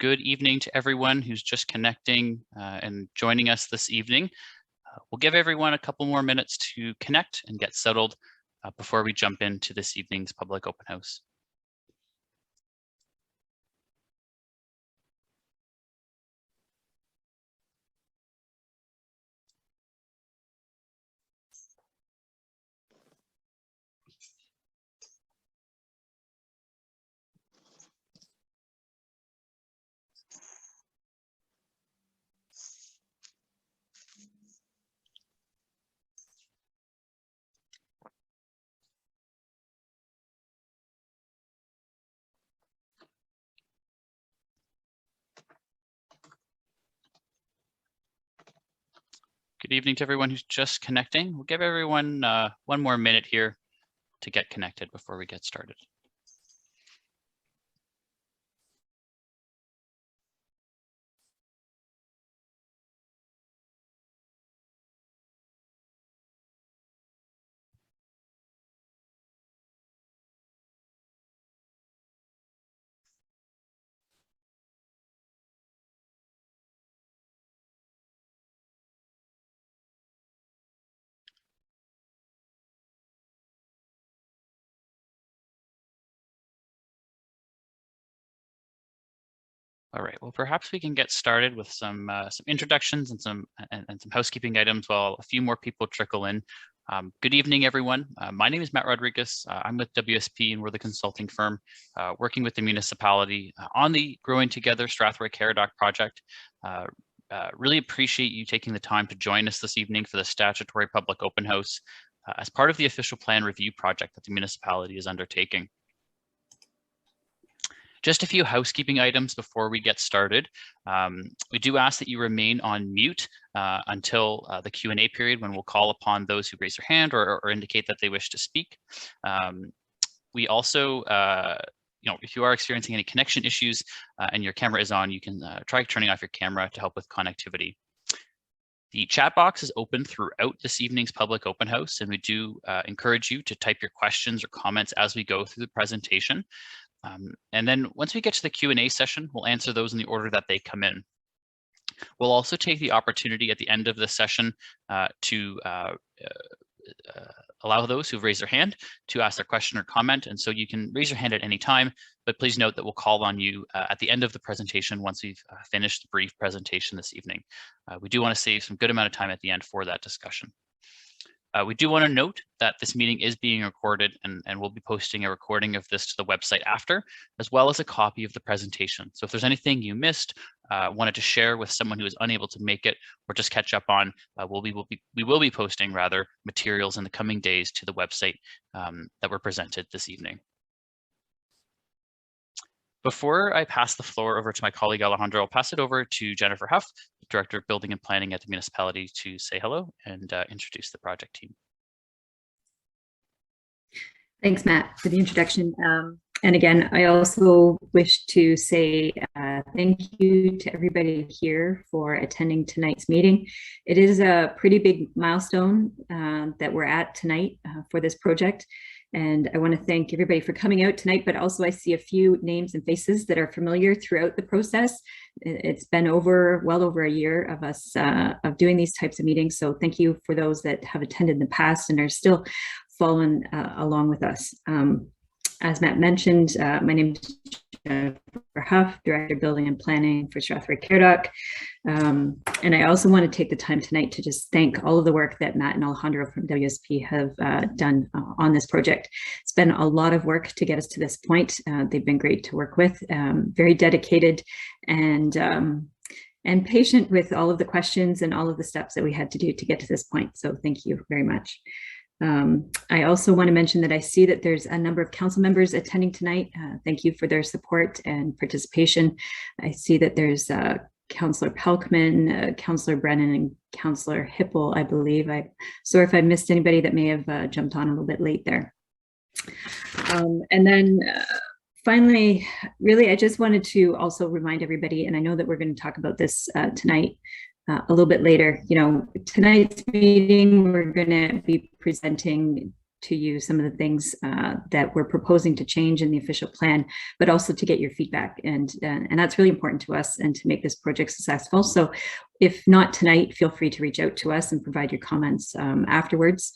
good evening to everyone who's just connecting and joining us this evening. We'll give everyone a couple more minutes to connect and get settled before we jump into this evening's public open house. Good evening to everyone who's just connecting. We'll give everyone one more minute here to get connected before we get started. All right, well, perhaps we can get started with some introductions and some housekeeping items while a few more people trickle in. Good evening, everyone. My name is Matt Rodriguez. I'm with WSP, and we're the consulting firm working with the municipality on the Growing Together Strathroy-Caradoc project. Really appreciate you taking the time to join us this evening for the statutory public open house as part of the official plan review project that the municipality is undertaking. Just a few housekeeping items before we get started. We do ask that you remain on mute until the Q&A period, when we'll call upon those who raise their hand or indicate that they wish to speak. We also, if you are experiencing any connection issues and your camera is on, you can try turning off your camera to help with connectivity. The chat box is open throughout this evening's public open house, and we do encourage you to type your questions or comments as we go through the presentation. And then once we get to the Q&A session, we'll answer those in the order that they come in. We'll also take the opportunity at the end of the session to allow those who've raised their hand to ask their question or comment. And so you can raise your hand at any time, but please note that we'll call on you at the end of the presentation once we've finished the brief presentation this evening. We do want to save some good amount of time at the end for that discussion. We do want to note that this meeting is being recorded, and we'll be posting a recording of this to the website after, as well as a copy of the presentation. So if there's anything you missed, wanted to share with someone who is unable to make it, or just catch up on, we will be posting materials in the coming days to the website that were presented this evening. Before I pass the floor over to my colleague Alejandro, I'll pass it over to Jennifer Huff, Director of Building and Planning at the municipality, to say hello and introduce the project team. Thanks, Matt, for the introduction. And again, I also wish to say thank you to everybody here for attending tonight's meeting. It is a pretty big milestone that we're at tonight for this project. And I want to thank everybody for coming out tonight, but also I see a few names and faces that are familiar throughout the process. It's been well over a year of us of doing these types of meetings. So thank you for those that have attended in the past and are still following along with us. As Matt mentioned, my name is Jennifer Huff, Director of Building and Planning for Strathroy-Caradoc. And I also want to take the time tonight to just thank all of the work that Matt and Alejandro from WSP have done on this project. It's been a lot of work to get us to this point. They've been great to work with, very dedicated and patient with all of the questions and all of the steps that we had to do to get to this point. So thank you very much. I also want to mention that I see that there's a number of council members attending tonight. Thank you for their support and participation. I see that there's Councillor Pelkman, Councillor Brennan, and Councillor Hippel, I believe. Sorry if I missed anybody that may have jumped on a little bit late there. And then finally, really, I just wanted to also remind everybody, and I know that we're going to talk about this tonight, a little bit later. Tonight's meeting, we're going to be presenting to you some of the things that we're proposing to change in the official plan, but also to get your feedback. And that's really important to us and to make this project successful. So if not tonight, feel free to reach out to us and provide your comments afterwards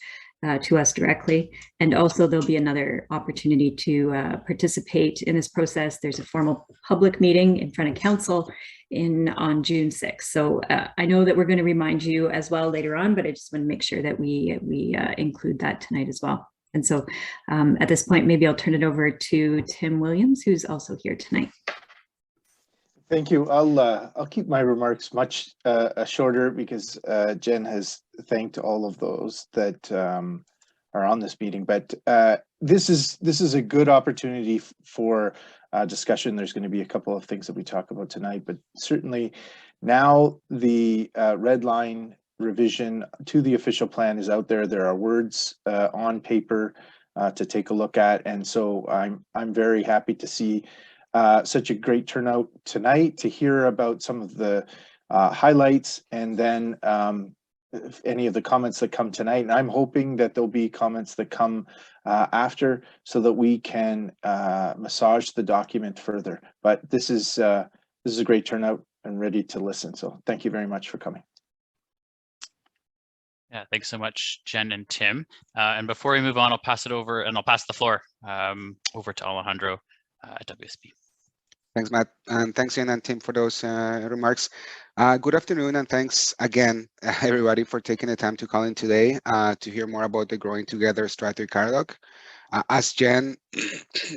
to us directly. And also there'll be another opportunity to participate in this process. There's a formal public meeting in front of council on June 6th. So I know that we're going to remind you as well later on, but I just want to make sure that we include that tonight as well. And so at this point, maybe I'll turn it over to Tim Williams, who's also here tonight. Thank you. I'll keep my remarks much shorter because Jen has thanked all of those that are on this meeting. But this is a good opportunity for discussion. There's going to be a couple of things that we talk about tonight, but certainly now the red line revision to the official plan is out there. There are words on paper to take a look at, and so I'm very happy to see such a great turnout tonight to hear about some of the highlights, and then if any of the comments that come tonight. And I'm hoping that there'll be comments that come after, so that we can massage the document further. But this is a great turnout and ready to listen. So thank you very much for coming. Yeah, thanks so much, Jen and Tim. And before we move on, I'll pass the floor over to Alejandro at WSP. Thanks, Matt, and thanks, Jen and Tim, for those remarks. Good afternoon, and thanks again, everybody, for taking the time to call in today to hear more about the Growing Together Strathroy-Caradoc. As Jen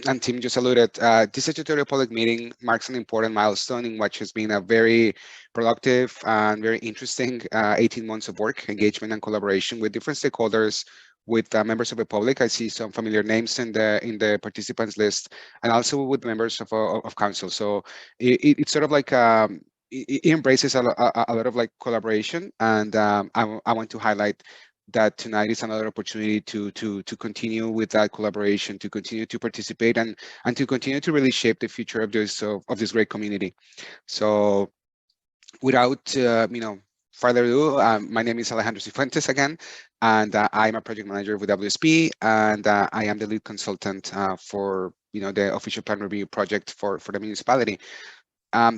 and Tim just alluded, this statutory public meeting marks an important milestone in what has been a very productive and very interesting 18 months of work, engagement, and collaboration with different stakeholders, with members of the public. I see some familiar names in the participants list, and also with members of council. So it's sort of like it embraces a lot of like collaboration, and I want to highlight that tonight is another opportunity to continue with that collaboration, to continue to participate, and to continue to really shape the future of this great community. So without further ado, my name is Alejandro Cifuentes again, and I'm a project manager with WSP, and I am the lead consultant for the official plan review project for the municipality.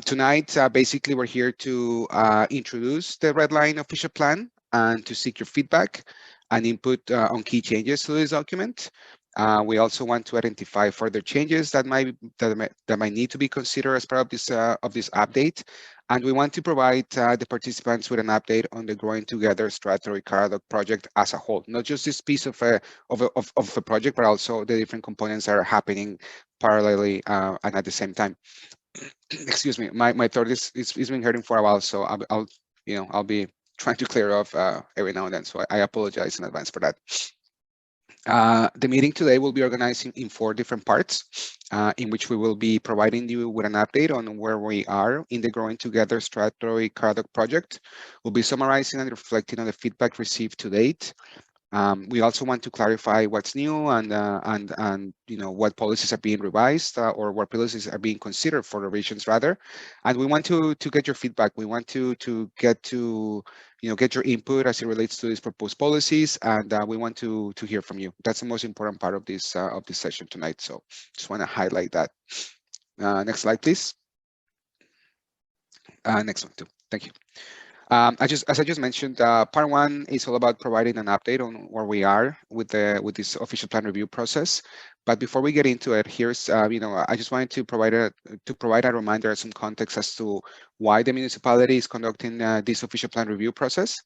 Tonight, basically, we're here to introduce the red line official plan and to seek your feedback and input on key changes to this document. We also want to identify further changes that might need to be considered as part of this update. And we want to provide the participants with an update on the Growing Together Strathroy-Caradoc project as a whole, not just this piece of a project, but also the different components that are happening parallelly and at the same time. Excuse me, my throat is been hurting for a while, so I'll be trying to clear off every now and then. So I apologize in advance for that. The meeting today will be organized in 4 different parts, in which we will be providing you with an update on where we are in the Growing Together Strathroy-Caradoc project. We'll be summarizing and reflecting on the feedback received to date. We also want to clarify what's new and what policies are being revised or what policies are being considered for revisions rather. And we want to get your feedback. We want to get your input as it relates to these proposed policies, and we want to hear from you. That's the most important part of this session tonight. So just want to highlight that. Next slide, please. Next one too. Thank you. As I just mentioned, part 1 is all about providing an update on where we are with this official plan review process. But before we get into it, here's I just wanted to provide a reminder, some context as to why the municipality is conducting this official plan review process.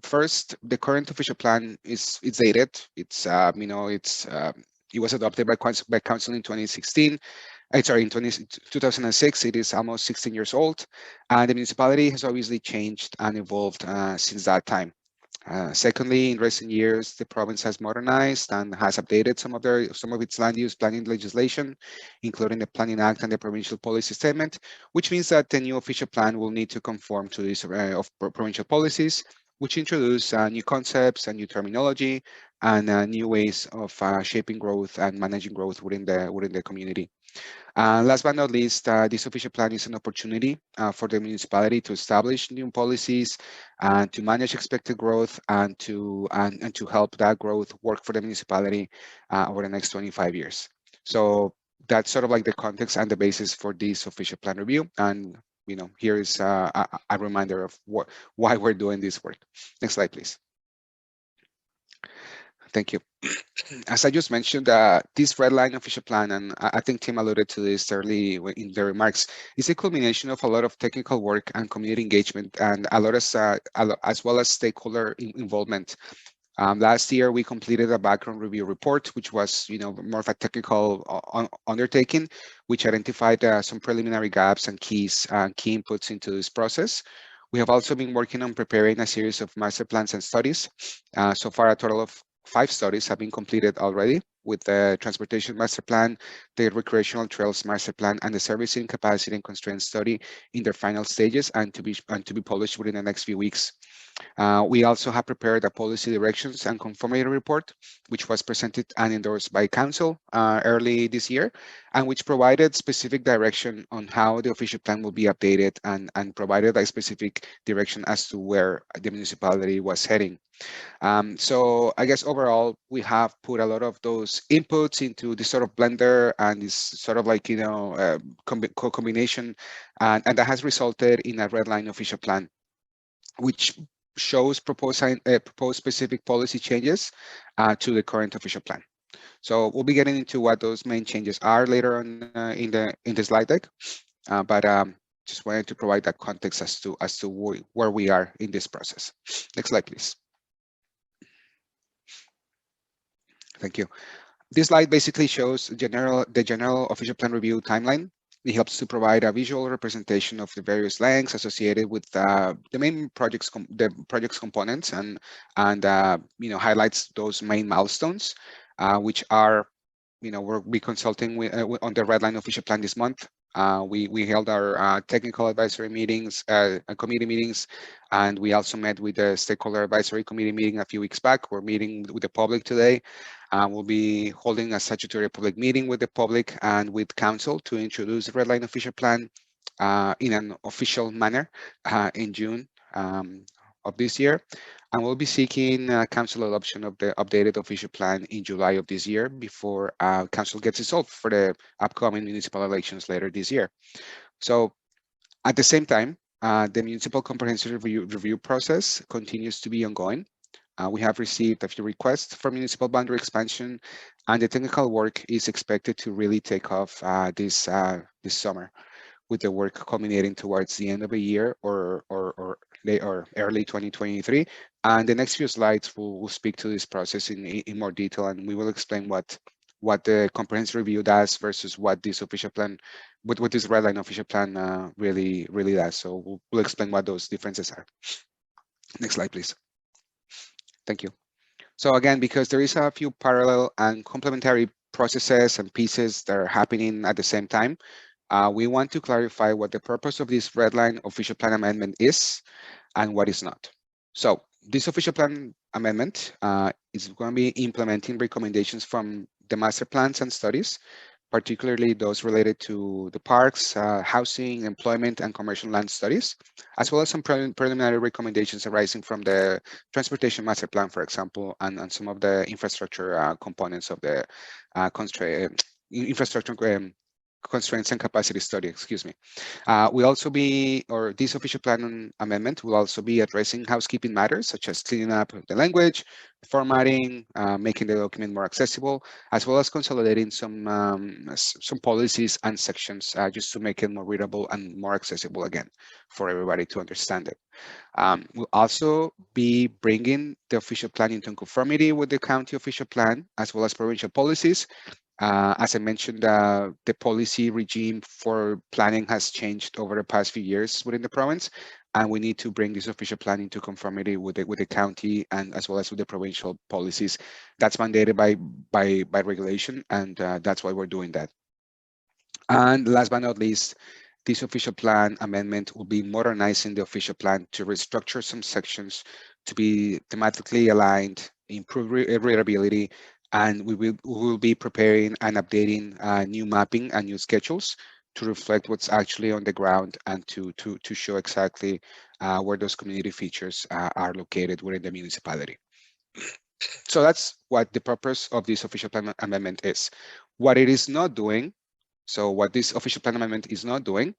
First, the current official plan it's dated. It was adopted by council in 2016. In 2006, it is almost 16 years old, and the municipality has obviously changed and evolved since that time. Secondly, in recent years, the province has modernized and has updated some of its land use planning legislation, including the Planning Act and the Provincial Policy Statement, which means that the new official plan will need to conform to these provincial policies. which introduce new concepts and new terminology and new ways of shaping growth and managing growth within the community. Last but not least, this official plan is an opportunity for the municipality to establish new policies and to manage expected growth and to help that growth work for the municipality over the next 25 years. So that's sort of like the context and the basis for this official plan review. And here is a reminder of why we're doing this work. Next slide, please. Thank you. As I just mentioned, this red line official plan, and I think Tim alluded to this early in the remarks, is a culmination of a lot of technical work and community engagement, and as well as stakeholder involvement. Last year, we completed a background review report, which was, more of a technical undertaking, which identified some preliminary gaps and key inputs into this process. We have also been working on preparing a series of master plans and studies. So far, a total of 5 studies have been completed already, with the Transportation Master Plan, the Recreational Trails Master Plan, and the Servicing Capacity and Constraint Study in their final stages and to be published within the next few weeks. We also have prepared a policy directions and conformity report, which was presented and endorsed by Council early this year, and which provided specific direction on how the official plan will be updated and provided a specific direction as to where the municipality was heading. So I guess overall, we have put a lot of those inputs into this sort of blender and this sort of like, combination, and that has resulted in a red line official plan, which shows proposed specific policy changes to the current official plan. So we'll be getting into what those main changes are later on in the slide deck, but just wanted to provide that context as to where we are in this process. Next slide, please. Thank you. This slide basically shows the general official plan review timeline. It helps to provide a visual representation of the various lengths associated with the main projects components, and highlights those main milestones, which are, we'll be consulting on the red line official plan this month. We held our technical advisory meetings, committee meetings, and we also met with the stakeholder advisory committee meeting a few weeks back. We're meeting with the public today. We'll be holding a statutory public meeting with the public and with council to introduce the red line official plan in an official manner in June of this year. And we'll be seeking council adoption of the updated official plan in July of this year before council gets dissolved for the upcoming municipal elections later this year. So at the same time, the municipal comprehensive review process continues to be ongoing. We have received a few requests for municipal boundary expansion, and the technical work is expected to really take off this summer, with the work culminating towards the end of the year or early 2023. And the next few slides will speak to this process in more detail, and we will explain what the comprehensive review does versus what this official plan, what this red line official plan really does. So we'll explain what those differences are. Next slide, please. Thank you. So again, because there is a few parallel and complementary processes and pieces that are happening at the same time, we want to clarify what the purpose of this red line official plan amendment is and what is not. So this official plan amendment is going to be implementing recommendations from the master plans and studies, particularly those related to the parks, housing, employment, and commercial land studies, as well as some preliminary recommendations arising from the transportation master plan, for example, and some of the infrastructure components of the infrastructure constraints and capacity study, excuse me. This official plan amendment will also be addressing housekeeping matters, such as cleaning up the language, formatting, making the document more accessible, as well as consolidating some policies and sections just to make it more readable and more accessible again for everybody to understand it. We'll also be bringing the official plan into conformity with the county official plan, as well as provincial policies. As I mentioned, the policy regime for planning has changed over the past few years within the province, and we need to bring this official plan into conformity with the county and as well as with the provincial policies. That's mandated by regulation, and that's why we're doing that. And last but not least, this official plan amendment will be modernizing the official plan to restructure some sections to be thematically aligned, improve readability, and we will be preparing and updating new mapping and new schedules to reflect what's actually on the ground and to show exactly where those community features are located within the municipality. So that's what the purpose of this official plan amendment is. What it is not doing, so what this official plan amendment is not doing,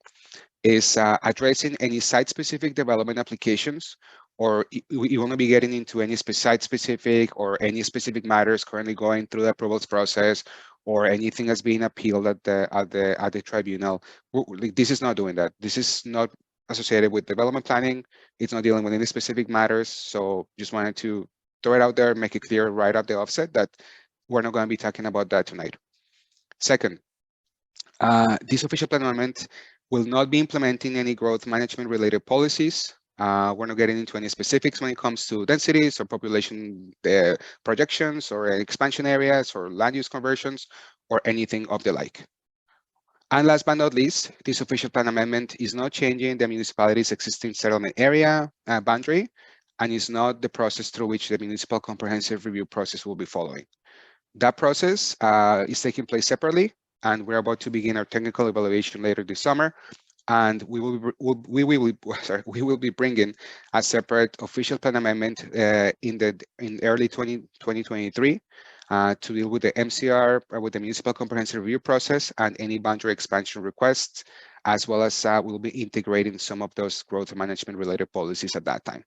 is addressing any site-specific development applications, or you won't be getting into any site-specific or any specific matters currently going through the approvals process, or anything that's being appealed at the tribunal. This is not doing that. This is not associated with development planning. It's not dealing with any specific matters. So just wanted to throw it out there, make it clear right at the offset that we're not going to be talking about that tonight. Second, this official plan amendment will not be implementing any growth management related policies. We're not getting into any specifics when it comes to densities or population projections or expansion areas or land use conversions or anything of the like. And last but not least, this official plan amendment is not changing the municipality's existing settlement area boundary, and is not the process through which the municipal comprehensive review process will be following. That process is taking place separately, and we're about to begin our technical evaluation later this summer. And we will be bringing a separate official plan amendment in early 2023 to deal with the MCR, with the municipal comprehensive review process and any boundary expansion requests, as well as we'll be integrating some of those growth management related policies at that time.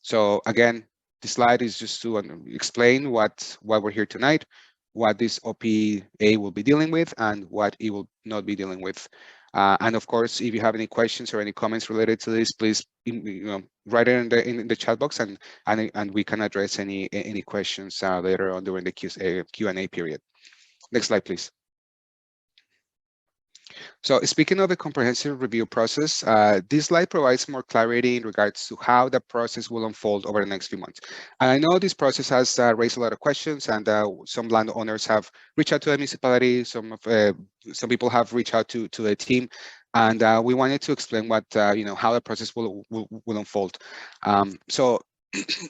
So again, this slide is just to explain why we're here tonight, what this OPA will be dealing with, and what it will not be dealing with. And of course, if you have any questions or any comments related to this, please write it in the chat box, and we can address any questions later on during the Q&A period. Next slide, please. So speaking of the comprehensive review process, this slide provides more clarity in regards to how the process will unfold over the next few months. And I know this process has raised a lot of questions, and some landowners have reached out to the municipality. Some people have reached out to the team, and we wanted to explain what how the process will unfold. So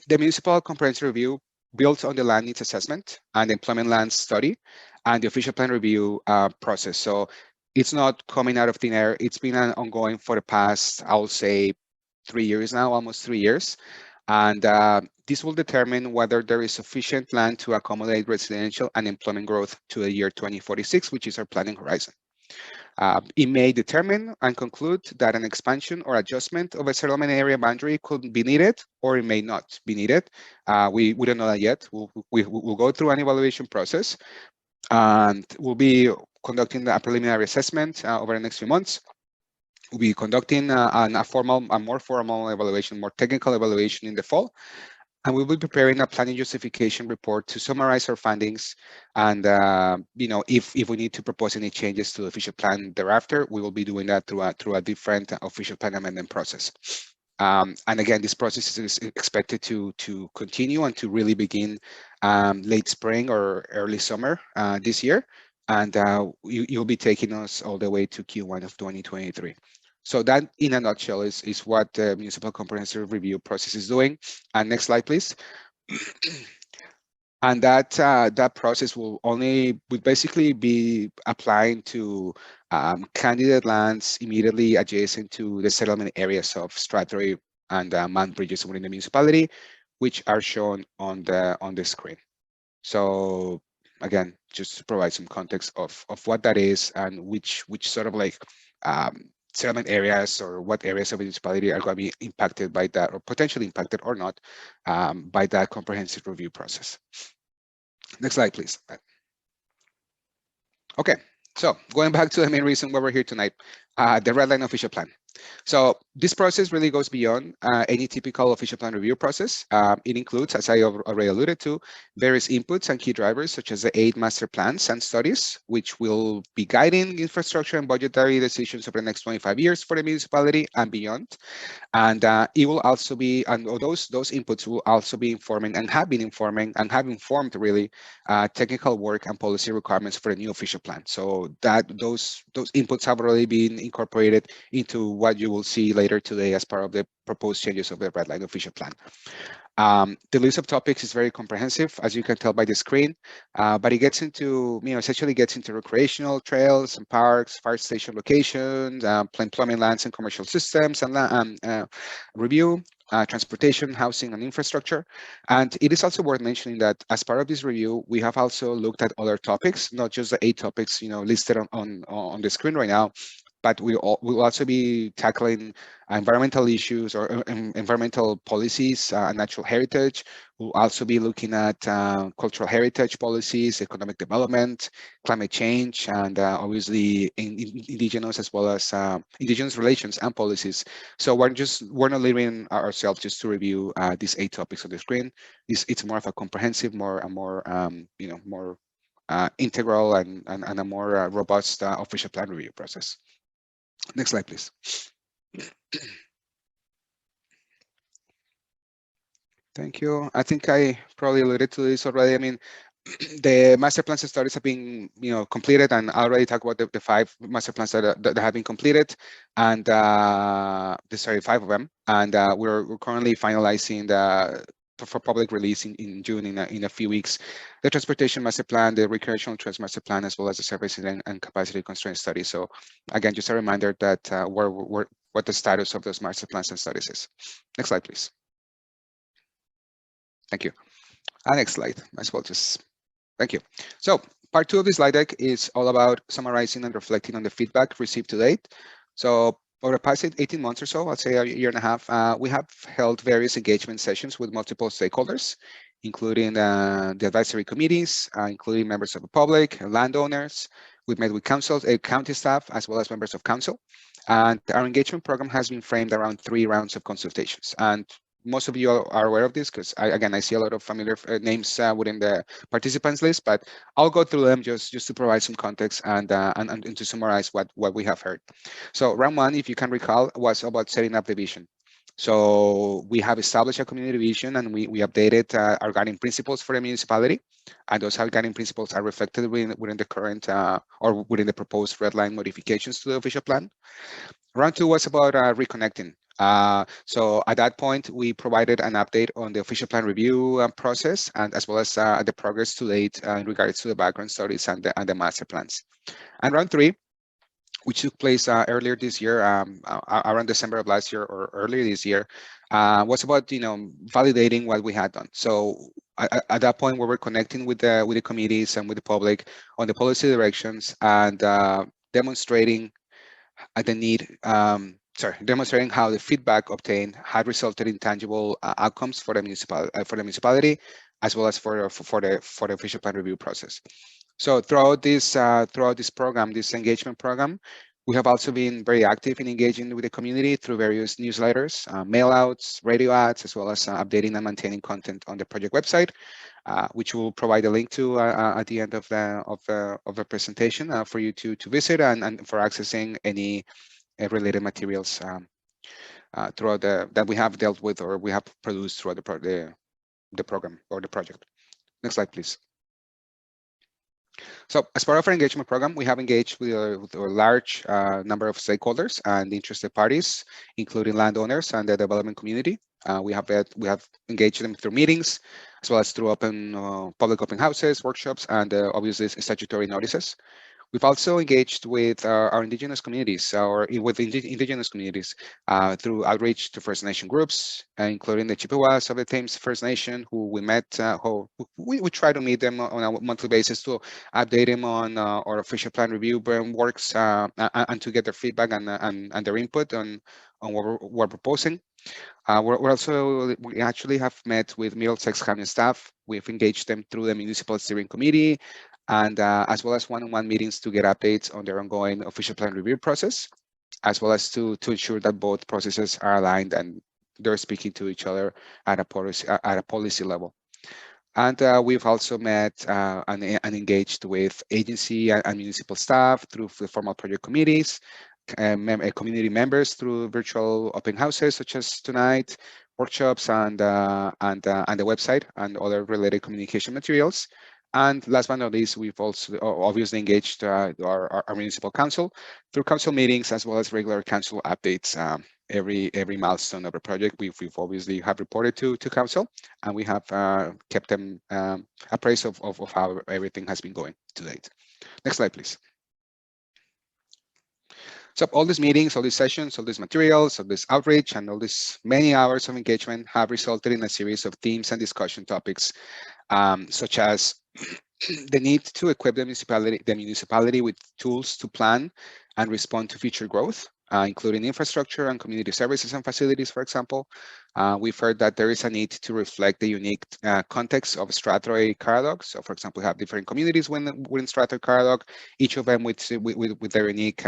the municipal comprehensive review built on the land needs assessment and the employment land study and the official plan review process. So it's not coming out of thin air. It's been ongoing for the past, I will say, 3 years now, almost 3 years. And this will determine whether there is sufficient land to accommodate residential and employment growth to the year 2046, which is our planning horizon. It may determine and conclude that an expansion or adjustment of a settlement area boundary could be needed, or it may not be needed. We don't know that yet. We'll go through an evaluation process, and we'll be conducting a preliminary assessment over the next few months. We'll be conducting a more formal evaluation, more technical evaluation in the fall. And we will be preparing a planning justification report to summarize our findings. And if we need to propose any changes to the official plan thereafter, we will be doing that through a different official plan amendment process. And again, this process is expected to continue and to really begin late spring or early summer this year. And you'll be taking us all the way to Q1 of 2023. So that, in a nutshell, is what the municipal comprehensive review process is doing. And next slide, please. And that process will basically be applying to candidate lands immediately adjacent to the settlement areas of Strathroy and Mount Brydges within the municipality, which are shown on the screen. So again, just to provide some context of what that is and which sort of like settlement areas or what areas of the municipality are going to be impacted by that, or potentially impacted or not, by that comprehensive review process. Next slide, please. Okay, so going back to the main reason why we're here tonight, the red line official plan. So this process really goes beyond any typical official plan review process. It includes, as I already alluded to, various inputs and key drivers, such as the 8 master plans and studies, which will be guiding infrastructure and budgetary decisions over the next 25 years for the municipality and beyond. And it will also be, and those inputs will also be informing and have been informing and have informed really technical work and policy requirements for the new official plan. So that those inputs have already been incorporated into what you will see later today as part of the proposed changes of the red line official plan. The list of topics is very comprehensive, as you can tell by the screen, but it gets into, essentially gets into recreational trails and parks, fire station locations, plumbing, lands and commercial systems, and review, transportation, housing, and infrastructure. And it is also worth mentioning that as part of this review, we have also looked at other topics, not just the 8 topics, listed on the screen right now, but we'll also be tackling environmental issues or environmental policies, natural heritage. We'll also be looking at cultural heritage policies, economic development, climate change, and obviously indigenous as well as indigenous relations and policies. So we're not leaving ourselves just to review these 8 topics on the screen. It's more of a comprehensive, more integral and a more robust official plan review process. Next slide, please. Thank you. I think I probably alluded to this already. I mean, the master plans and studies have been, completed, and I already talked about the 5 master plans that have been completed, and 5 of them, and we're currently finalizing for public release in June in a few weeks, the transportation master plan, the recreational trails master plan, as well as the services and capacity constraint study. So again, just a reminder that what the status of those master plans and studies is. Next slide, please. Thank you. Next slide. Might as well just. Thank you. So part 2 of this slide deck is all about summarizing and reflecting on the feedback received to date. So over the past 18 months or so, I'd say a year and a half, we have held various engagement sessions with multiple stakeholders, including the advisory committees, including members of the public, landowners. We've met with councils, county staff, as well as members of council. And our engagement program has been framed around 3 rounds of consultations. And most of you are aware of this because I see a lot of familiar names within the participants list, but I'll go through them just to provide some context and to summarize what we have heard. So round 1, if you can recall, was about setting up the vision. So we have established a community vision, and we updated our guiding principles for the municipality, and those guiding principles are reflected within the current or within the proposed red line modifications to the official plan. Round 2 was about reconnecting. So at that point, we provided an update on the official plan review process, and as well as the progress to date in regards to the background studies and the master plans. And round 3, which took place earlier this year, around December of last year or earlier this year, was about validating what we had done. So at that point, we were connecting with the committees and with the public on the policy directions and demonstrating the need. Demonstrating how the feedback obtained had resulted in tangible outcomes for the municipality, as well as for the official plan review process. So throughout this program, this engagement program, we have also been very active in engaging with the community through various newsletters, mail outs, radio ads, as well as updating and maintaining content on the project website, which we'll provide a link to at the end of the presentation for you to visit and for accessing any related materials throughout that we have dealt with or we have produced throughout the program or the project. Next slide, please. So as part of our engagement program, we have engaged with a large number of stakeholders and interested parties, including landowners and the development community. We have engaged them through meetings, as well as through public open houses, workshops, and obviously statutory notices. We've also engaged with our indigenous communities, indigenous communities through outreach to First Nation groups, including the Chippewas of the Thames First Nation, who we met, we try to meet them on a monthly basis to update them on our official plan review works and to get their feedback and their input on what we're proposing. We actually have met with Middlesex County staff. We've engaged them through the Municipal Steering Committee, and as well as one-on-one meetings to get updates on their ongoing official plan review process, as well as to ensure that both processes are aligned and they're speaking to each other at a policy level. And we've also met and engaged with agency and municipal staff through the formal project committees, community members through virtual open houses such as tonight, workshops, and the website and other related communication materials. And last but not least, we've also obviously engaged our municipal council through council meetings, as well as regular council updates every milestone of a project. We've obviously have reported to council, and we have kept them appraised of how everything has been going to date. Next slide, please. So all these meetings, all these sessions, all these materials, all this outreach, and all these many hours of engagement have resulted in a series of themes and discussion topics, such as the need to equip the municipality with tools to plan and respond to future growth, including infrastructure and community services and facilities, for example. We've heard that there is a need to reflect the unique context of Strathroy-Caradoc. So, for example, we have different communities within Strathroy-Caradoc, each of them with their unique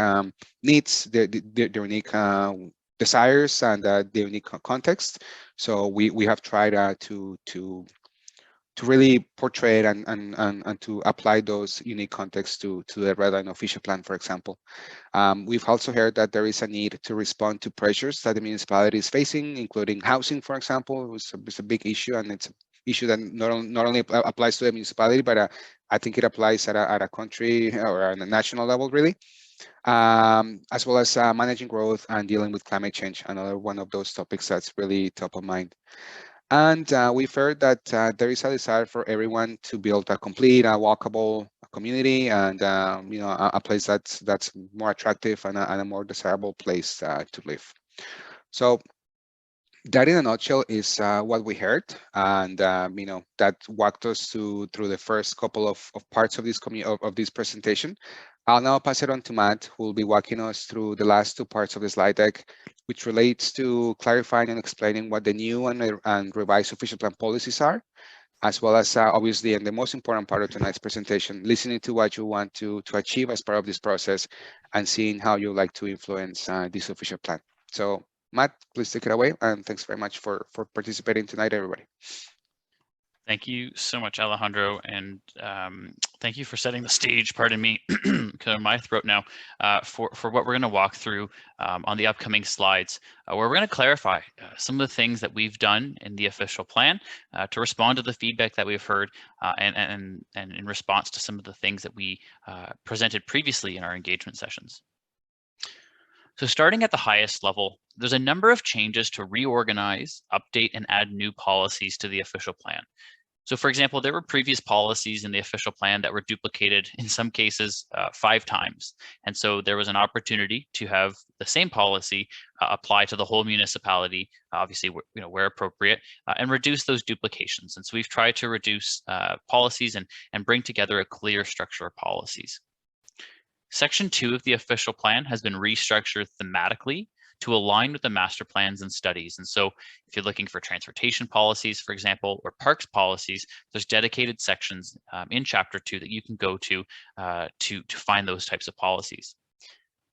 needs, their unique desires, and the unique context. So we have tried to really portray it and to apply those unique contexts to the Red Line official plan, for example. We've also heard that there is a need to respond to pressures that the municipality is facing, including housing, for example. It's a big issue, and it's an issue that not only applies to the municipality, but I think it applies at a country or at a national level, really. As well as managing growth and dealing with climate change, another one of those topics that's really top of mind. And we've heard that there is a desire for everyone to build a complete, walkable community, and a place that's more attractive and a more desirable place to live. So that, in a nutshell, is what we heard, and that walked us through the first couple of parts of this presentation. I'll now pass it on to Matt, who will be walking us through the last two parts of the slide deck, which relates to clarifying and explaining what the new and revised official plan policies are, as well as obviously, and the most important part of tonight's presentation, listening to what you want to achieve as part of this process and seeing how you like to influence this official plan. So Matt, please take it away, and thanks very much for participating tonight, everybody. Thank you so much, Alejandro, and thank you for setting the stage, pardon me, clear my throat now, for what we're going to walk through on the upcoming slides, where we're going to clarify some of the things that we've done in the official plan to respond to the feedback that we've heard and in response to some of the things that we presented previously in our engagement sessions. So starting at the highest level, there's a number of changes to reorganize, update, and add new policies to the official plan. So for example, there were previous policies in the official plan that were duplicated in some cases 5 times. And so there was an opportunity to have the same policy apply to the whole municipality, obviously where appropriate, and reduce those duplications. And so we've tried to reduce policies and bring together a clear structure of policies. Section 2 of the official plan has been restructured thematically to align with the master plans and studies. And so if you're looking for transportation policies, for example, or parks policies, there's dedicated sections in Chapter 2 that you can go to find those types of policies.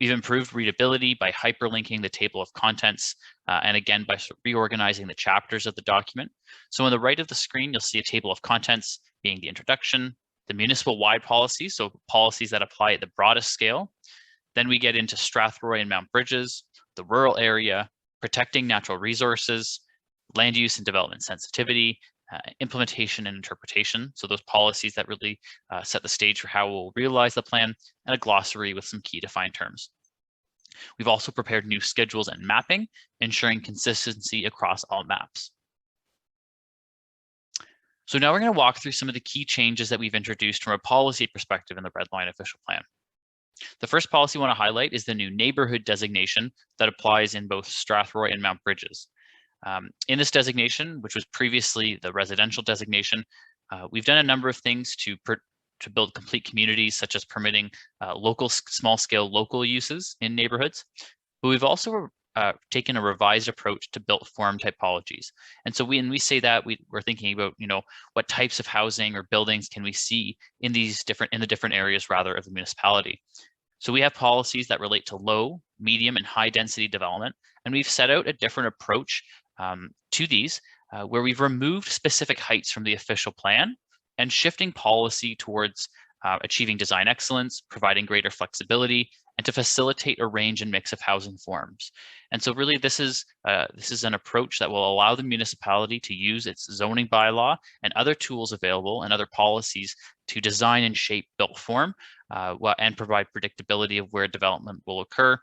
We've improved readability by hyperlinking the table of contents, and again, by reorganizing the chapters of the document. So on the right of the screen, you'll see a table of contents being the introduction, the municipal-wide policies, so policies that apply at the broadest scale. Then we get into Strathroy and Mount Brydges, the rural area, protecting natural resources, land use and development sensitivity, implementation and interpretation. So those policies that really set the stage for how we'll realize the plan, and a glossary with some key defined terms. We've also prepared new schedules and mapping, ensuring consistency across all maps. So now we're going to walk through some of the key changes that we've introduced from a policy perspective in the Red Line official plan. The first policy I want to highlight is the new neighborhood designation that applies in both Strathroy and Mount Brydges. In this designation, which was previously the residential designation, we've done a number of things to build complete communities, such as permitting small-scale local uses in neighborhoods. But we've also taken a revised approach to built form typologies. And so when we say that, we're thinking about, what types of housing or buildings can we see in the different areas rather of the municipality. So we have policies that relate to low, medium, and high density development. And we've set out a different approach to these, where we've removed specific heights from the official plan and shifting policy towards achieving design excellence, providing greater flexibility, and to facilitate a range and mix of housing forms. And so really this is an approach that will allow the municipality to use its zoning bylaw and other tools available and other policies to design and shape built form and provide predictability of where development will occur,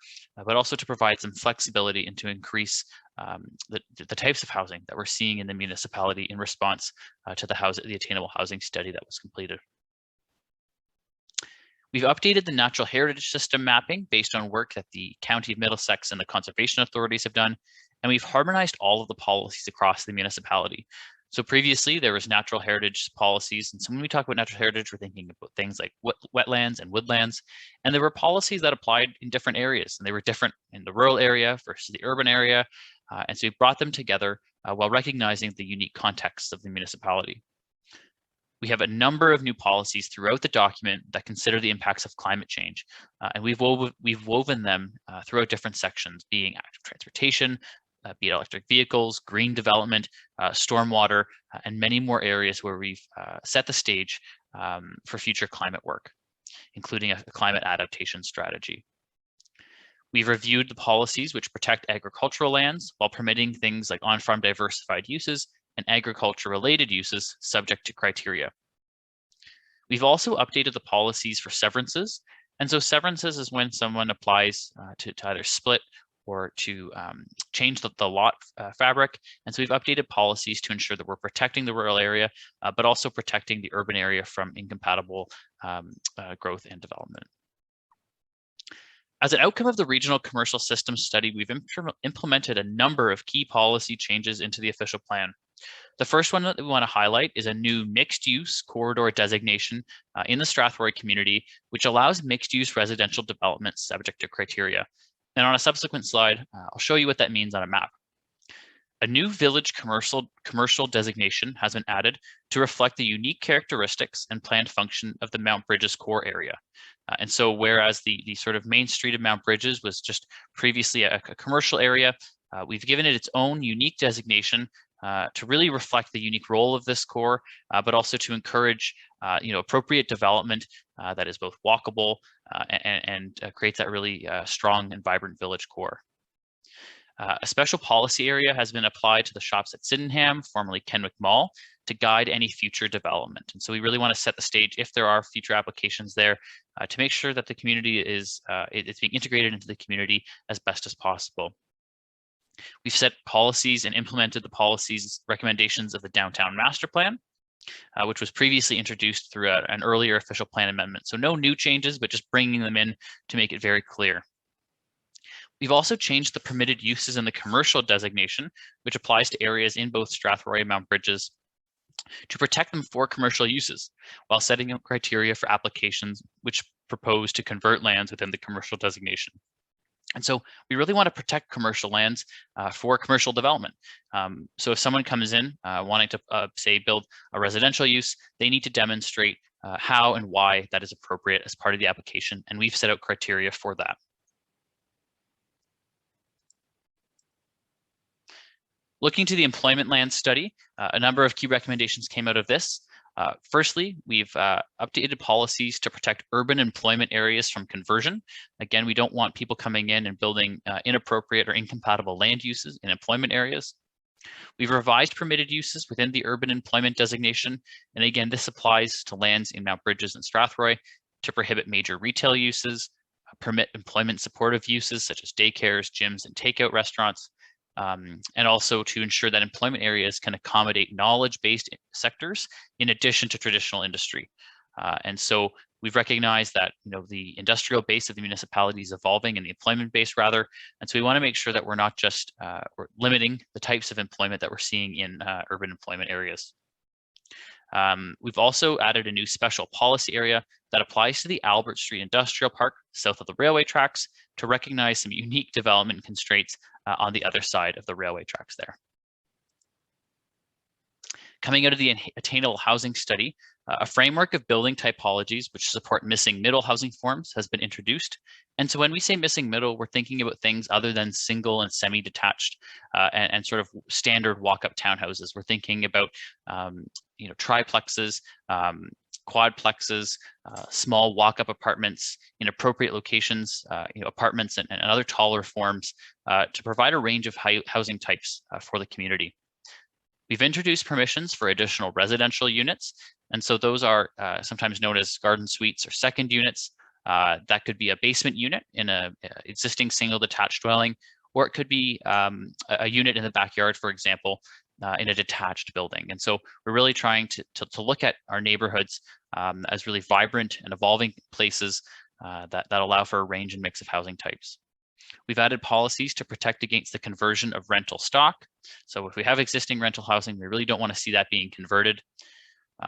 but also to provide some flexibility and to increase the types of housing that we're seeing in the municipality in response to the attainable housing study that was completed. We've updated the natural heritage system mapping based on work that the County of Middlesex and the conservation authorities have done, and we've harmonized all of the policies across the municipality. So previously there was natural heritage policies, and so when we talk about natural heritage, we're thinking about things like wetlands and woodlands, and there were policies that applied in different areas, and they were different in the rural area versus the urban area, and so we brought them together while recognizing the unique contexts of the municipality. We have a number of new policies throughout the document that consider the impacts of climate change, and we've woven them throughout different sections, being active transportation, be it electric vehicles, green development, stormwater, and many more areas where we've set the stage for future climate work, including a climate adaptation strategy. We've reviewed the policies which protect agricultural lands while permitting things like on-farm diversified uses and agriculture-related uses subject to criteria. We've also updated the policies for severances. And so severances is when someone applies to either split or to change the lot fabric. And so we've updated policies to ensure that we're protecting the rural area, but also protecting the urban area from incompatible growth and development. As an outcome of the Regional Commercial Systems Study, we've implemented a number of key policy changes into the official plan. The first one that we want to highlight is a new mixed-use corridor designation in the Strathroy community, which allows mixed-use residential development subject to criteria. And on a subsequent slide, I'll show you what that means on a map. A new village commercial designation has been added to reflect the unique characteristics and planned function of the Mount Brydges core area. And so whereas the sort of main street of Mount Brydges was just previously a commercial area, we've given it its own unique designation to really reflect the unique role of this core, but also to encourage appropriate development that is both walkable and creates that really strong and vibrant village core. A special policy area has been applied to the shops at Sydenham, formerly Kenwick Mall, to guide any future development. And so we really want to set the stage if there are future applications there to make sure that the community is it's being integrated into the community as best as possible. We've set policies and implemented the policies recommendations of the Downtown Master Plan, which was previously introduced through an earlier official plan amendment. So no new changes, but just bringing them in to make it very clear. We've also changed the permitted uses in the commercial designation, which applies to areas in both Strathroy and Mount Brydges, to protect them for commercial uses, while setting up criteria for applications which propose to convert lands within the commercial designation. And so we really want to protect commercial lands for commercial development. So if someone comes in wanting to, say, build a residential use, they need to demonstrate how and why that is appropriate as part of the application, and we've set out criteria for that. Looking to the employment land study, a number of key recommendations came out of this. Firstly, we've updated policies to protect urban employment areas from conversion. Again, we don't want people coming in and building inappropriate or incompatible land uses in employment areas. We've revised permitted uses within the urban employment designation. And again, this applies to lands in Mount Brydges and Strathroy to prohibit major retail uses, permit employment supportive uses such as daycares, gyms, and takeout restaurants, and also to ensure that employment areas can accommodate knowledge-based sectors in addition to traditional industry. And so we've recognized that the industrial base of the municipality is evolving, and the employment base rather. And so we want to make sure that we're not just we're limiting the types of employment that we're seeing in urban employment areas. We've also added a new special policy area that applies to the Albert Street Industrial Park south of the railway tracks to recognize some unique development constraints on the other side of the railway tracks there. Coming out of the attainable housing study, a framework of building typologies which support missing middle housing forms has been introduced. And so when we say missing middle, we're thinking about things other than single and semi-detached and sort of standard walk-up townhouses. We're thinking about triplexes, quadplexes, small walk-up apartments in appropriate locations, apartments and other taller forms to provide a range of housing types for the community. We've introduced permissions for additional residential units, and so those are sometimes known as garden suites or second units. That could be a basement unit in an existing single detached dwelling, or it could be a unit in the backyard, for example, in a detached building. And so we're really trying to look at our neighborhoods as really vibrant and evolving places that allow for a range and mix of housing types. We've added policies to protect against the conversion of rental stock. So if we have existing rental housing, we really don't want to see that being converted.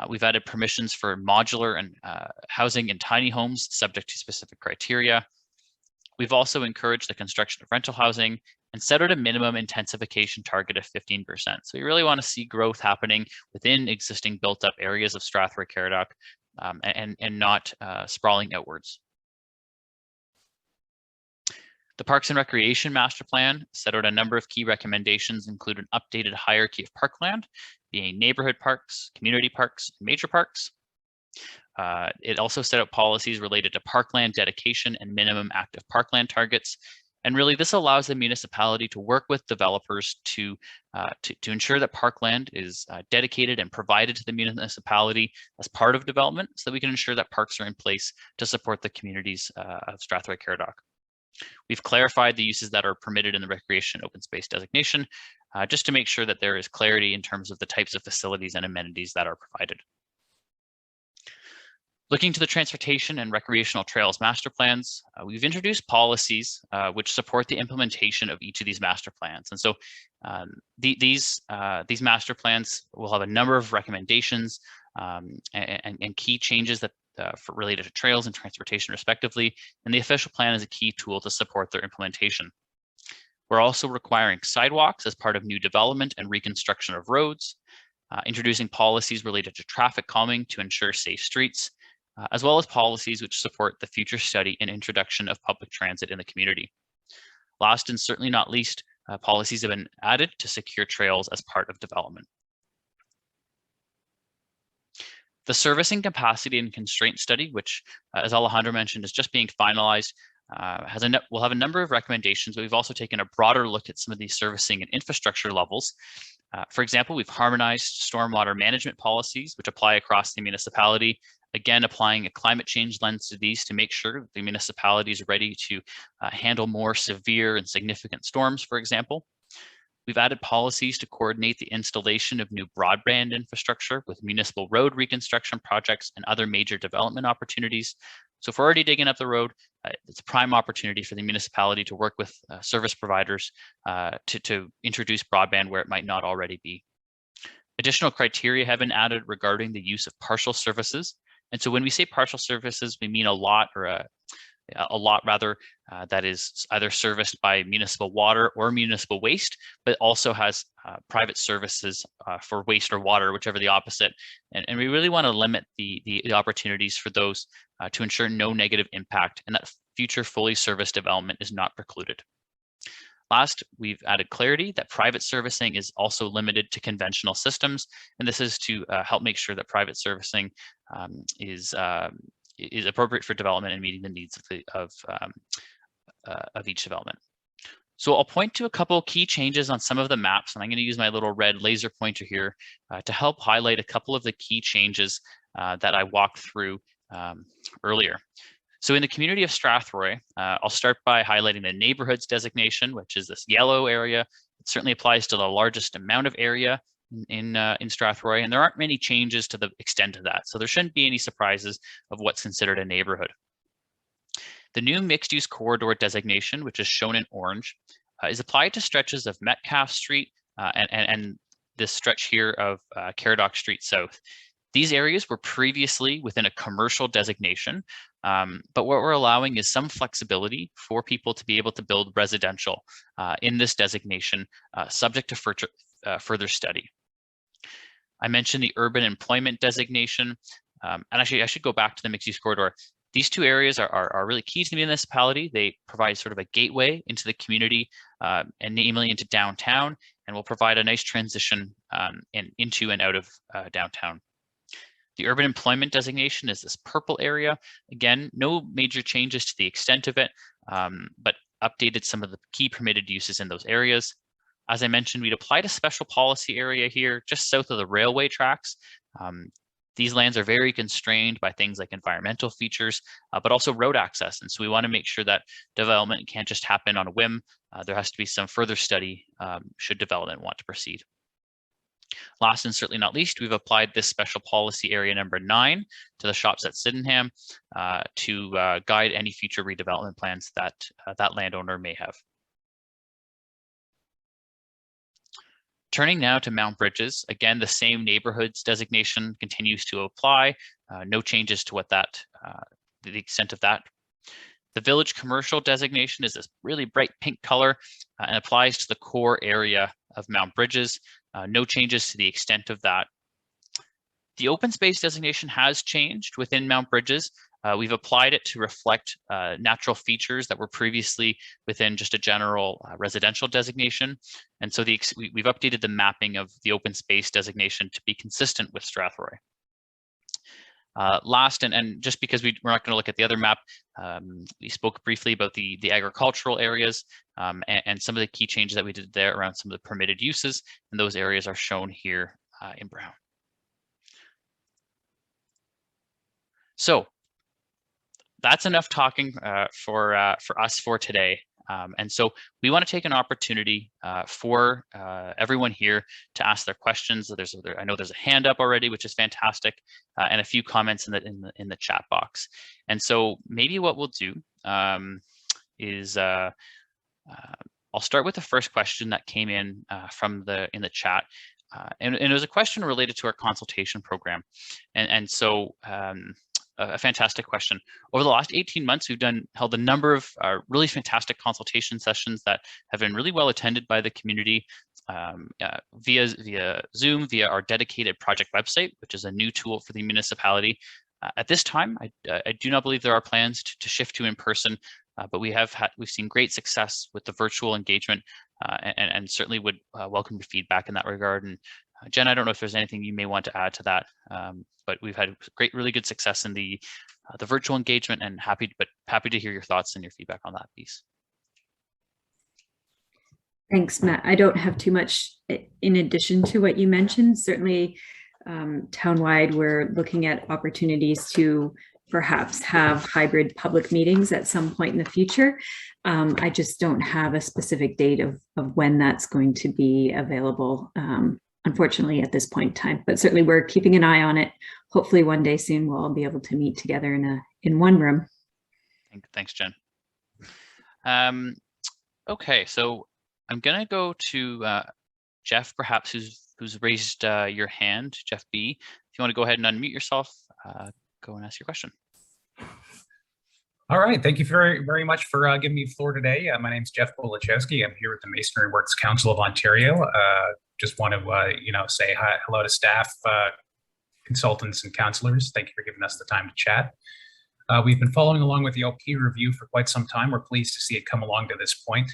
We've added permissions for modular and housing in tiny homes subject to specific criteria. We've also encouraged the construction of rental housing and set out a minimum intensification target of 15%. So you really want to see growth happening within existing built up areas of Strathroy-Caradoc and not sprawling outwards. The Parks and Recreation Master Plan set out a number of key recommendations, include an updated hierarchy of parkland, being neighborhood parks, community parks, and major parks. It also set out policies related to parkland dedication and minimum active parkland targets. And really, this allows the municipality to work with developers to ensure that parkland is dedicated and provided to the municipality as part of development, so that we can ensure that parks are in place to support the communities of Strathroy-Caradoc. We've clarified the uses that are permitted in the recreation open space designation, just to make sure that there is clarity in terms of the types of facilities and amenities that are provided. Looking to the transportation and recreational trails master plans, we've introduced policies which support the implementation of each of these master plans. And so these master plans will have a number of recommendations and key changes that related to trails and transportation respectively, and the official plan is a key tool to support their implementation. We're also requiring sidewalks as part of new development and reconstruction of roads, introducing policies related to traffic calming to ensure safe streets, as well as policies which support the future study and introduction of public transit in the community. Last and certainly not least, policies have been added to secure trails as part of development. The servicing capacity and constraint study, which, as Alejandro mentioned, is just being finalized, will have a number of recommendations, but we've also taken a broader look at some of these servicing and infrastructure levels. For example, we've harmonized stormwater management policies, which apply across the municipality, again, applying a climate change lens to these to make sure that the municipality is ready to handle more severe and significant storms, for example. We've added policies to coordinate the installation of new broadband infrastructure with municipal road reconstruction projects and other major development opportunities. So if we're already digging up the road, it's a prime opportunity for the municipality to work with service providers to introduce broadband where it might not already be. Additional criteria have been added regarding the use of partial services. And so when we say partial services, we mean a lot rather that is either serviced by municipal water or municipal waste, but also has private services for waste or water, whichever the opposite. And we really want to limit the opportunities for those to ensure no negative impact and that future fully serviced development is not precluded. Last, we've added clarity that private servicing is also limited to conventional systems, and this is to help make sure that private servicing is appropriate for development and meeting the needs of each development. So I'll point to a couple key changes on some of the maps, and I'm going to use my little red laser pointer here to help highlight a couple of the key changes that I walked through earlier. So in the community of Strathroy, I'll start by highlighting the neighborhoods designation, which is this yellow area. It certainly applies to the largest amount of area in Strathroy, and there aren't many changes to the extent of that. So there shouldn't be any surprises of what's considered a neighborhood. The new mixed-use corridor designation, which is shown in orange, is applied to stretches of Metcalfe Street and this stretch here of Caradoc Street South. These areas were previously within a commercial designation, but what we're allowing is some flexibility for people to be able to build residential in this designation, subject to further study. I mentioned the urban employment designation, and actually I should go back to the mixed-use corridor. These two areas are really key to the municipality. They provide sort of a gateway into the community, and namely into downtown, and will provide a nice transition into and out of downtown. The urban employment designation is this purple area. Again, no major changes to the extent of it, but updated some of the key permitted uses in those areas. As I mentioned, we'd applied a special policy area here just south of the railway tracks. These lands are very constrained by things like environmental features, but also road access. And so we want to make sure that development can't just happen on a whim. There has to be some further study should development want to proceed. Last and certainly not least, we've applied this special policy area number 9 to the shops at Sydenham to guide any future redevelopment plans that that landowner may have. Turning now to Mount Brydges, again, the same neighborhoods designation continues to apply. No changes to what that, the extent of that. The village commercial designation is this really bright pink color and applies to the core area of Mount Brydges. No changes to the extent of that. The open space designation has changed within Mount Brydges. We've applied it to reflect natural features that were previously within just a general residential designation. And so we've updated the mapping of the open space designation to be consistent with Strathroy. Last, and just because we're not going to look at the other map, we spoke briefly about the agricultural areas and some of the key changes that we did there around some of the permitted uses, and those areas are shown here in brown. So that's enough talking for us for today. And so we want to take an opportunity for everyone here to ask their questions. I know there's a hand up already, which is fantastic, and a few comments in the chat box. And so maybe what we'll do is I'll start with the first question that came in in the chat. And it was a question related to our consultation program. And so a fantastic question. Over the last 18 months, we've held a number of really fantastic consultation sessions that have been really well attended by the community via Zoom, via our dedicated project website, which is a new tool for the municipality. At this time, I do not believe there are plans to shift to in-person, but we've seen great success with the virtual engagement and certainly would welcome your feedback in that regard. And Jen, I don't know if there's anything you may want to add to that, but we've had really good success in the virtual engagement, and happy to hear your thoughts and your feedback on that piece. Thanks, Matt. I don't have too much in addition to what you mentioned. Certainly, townwide, we're looking at opportunities to perhaps have hybrid public meetings at some point in the future. I just don't have a specific date of when that's going to be available. Unfortunately, at this point in time, but certainly we're keeping an eye on it. Hopefully one day soon we'll all be able to meet together in one room. Thanks, Jen. Okay, so I'm gonna go to Jeff, perhaps, who's raised your hand, Jeff B. If you want to go ahead and unmute yourself, go and ask your question. All right, thank you very much for giving me the floor today. My name is Jeff Bolachowski. I'm here with the Masonry Works Council of Ontario. Just want to say hello to staff, consultants, and councillors. Thank you for giving us the time to chat. We've been following along with the LP review for quite some time. We're pleased to see it come along to this point.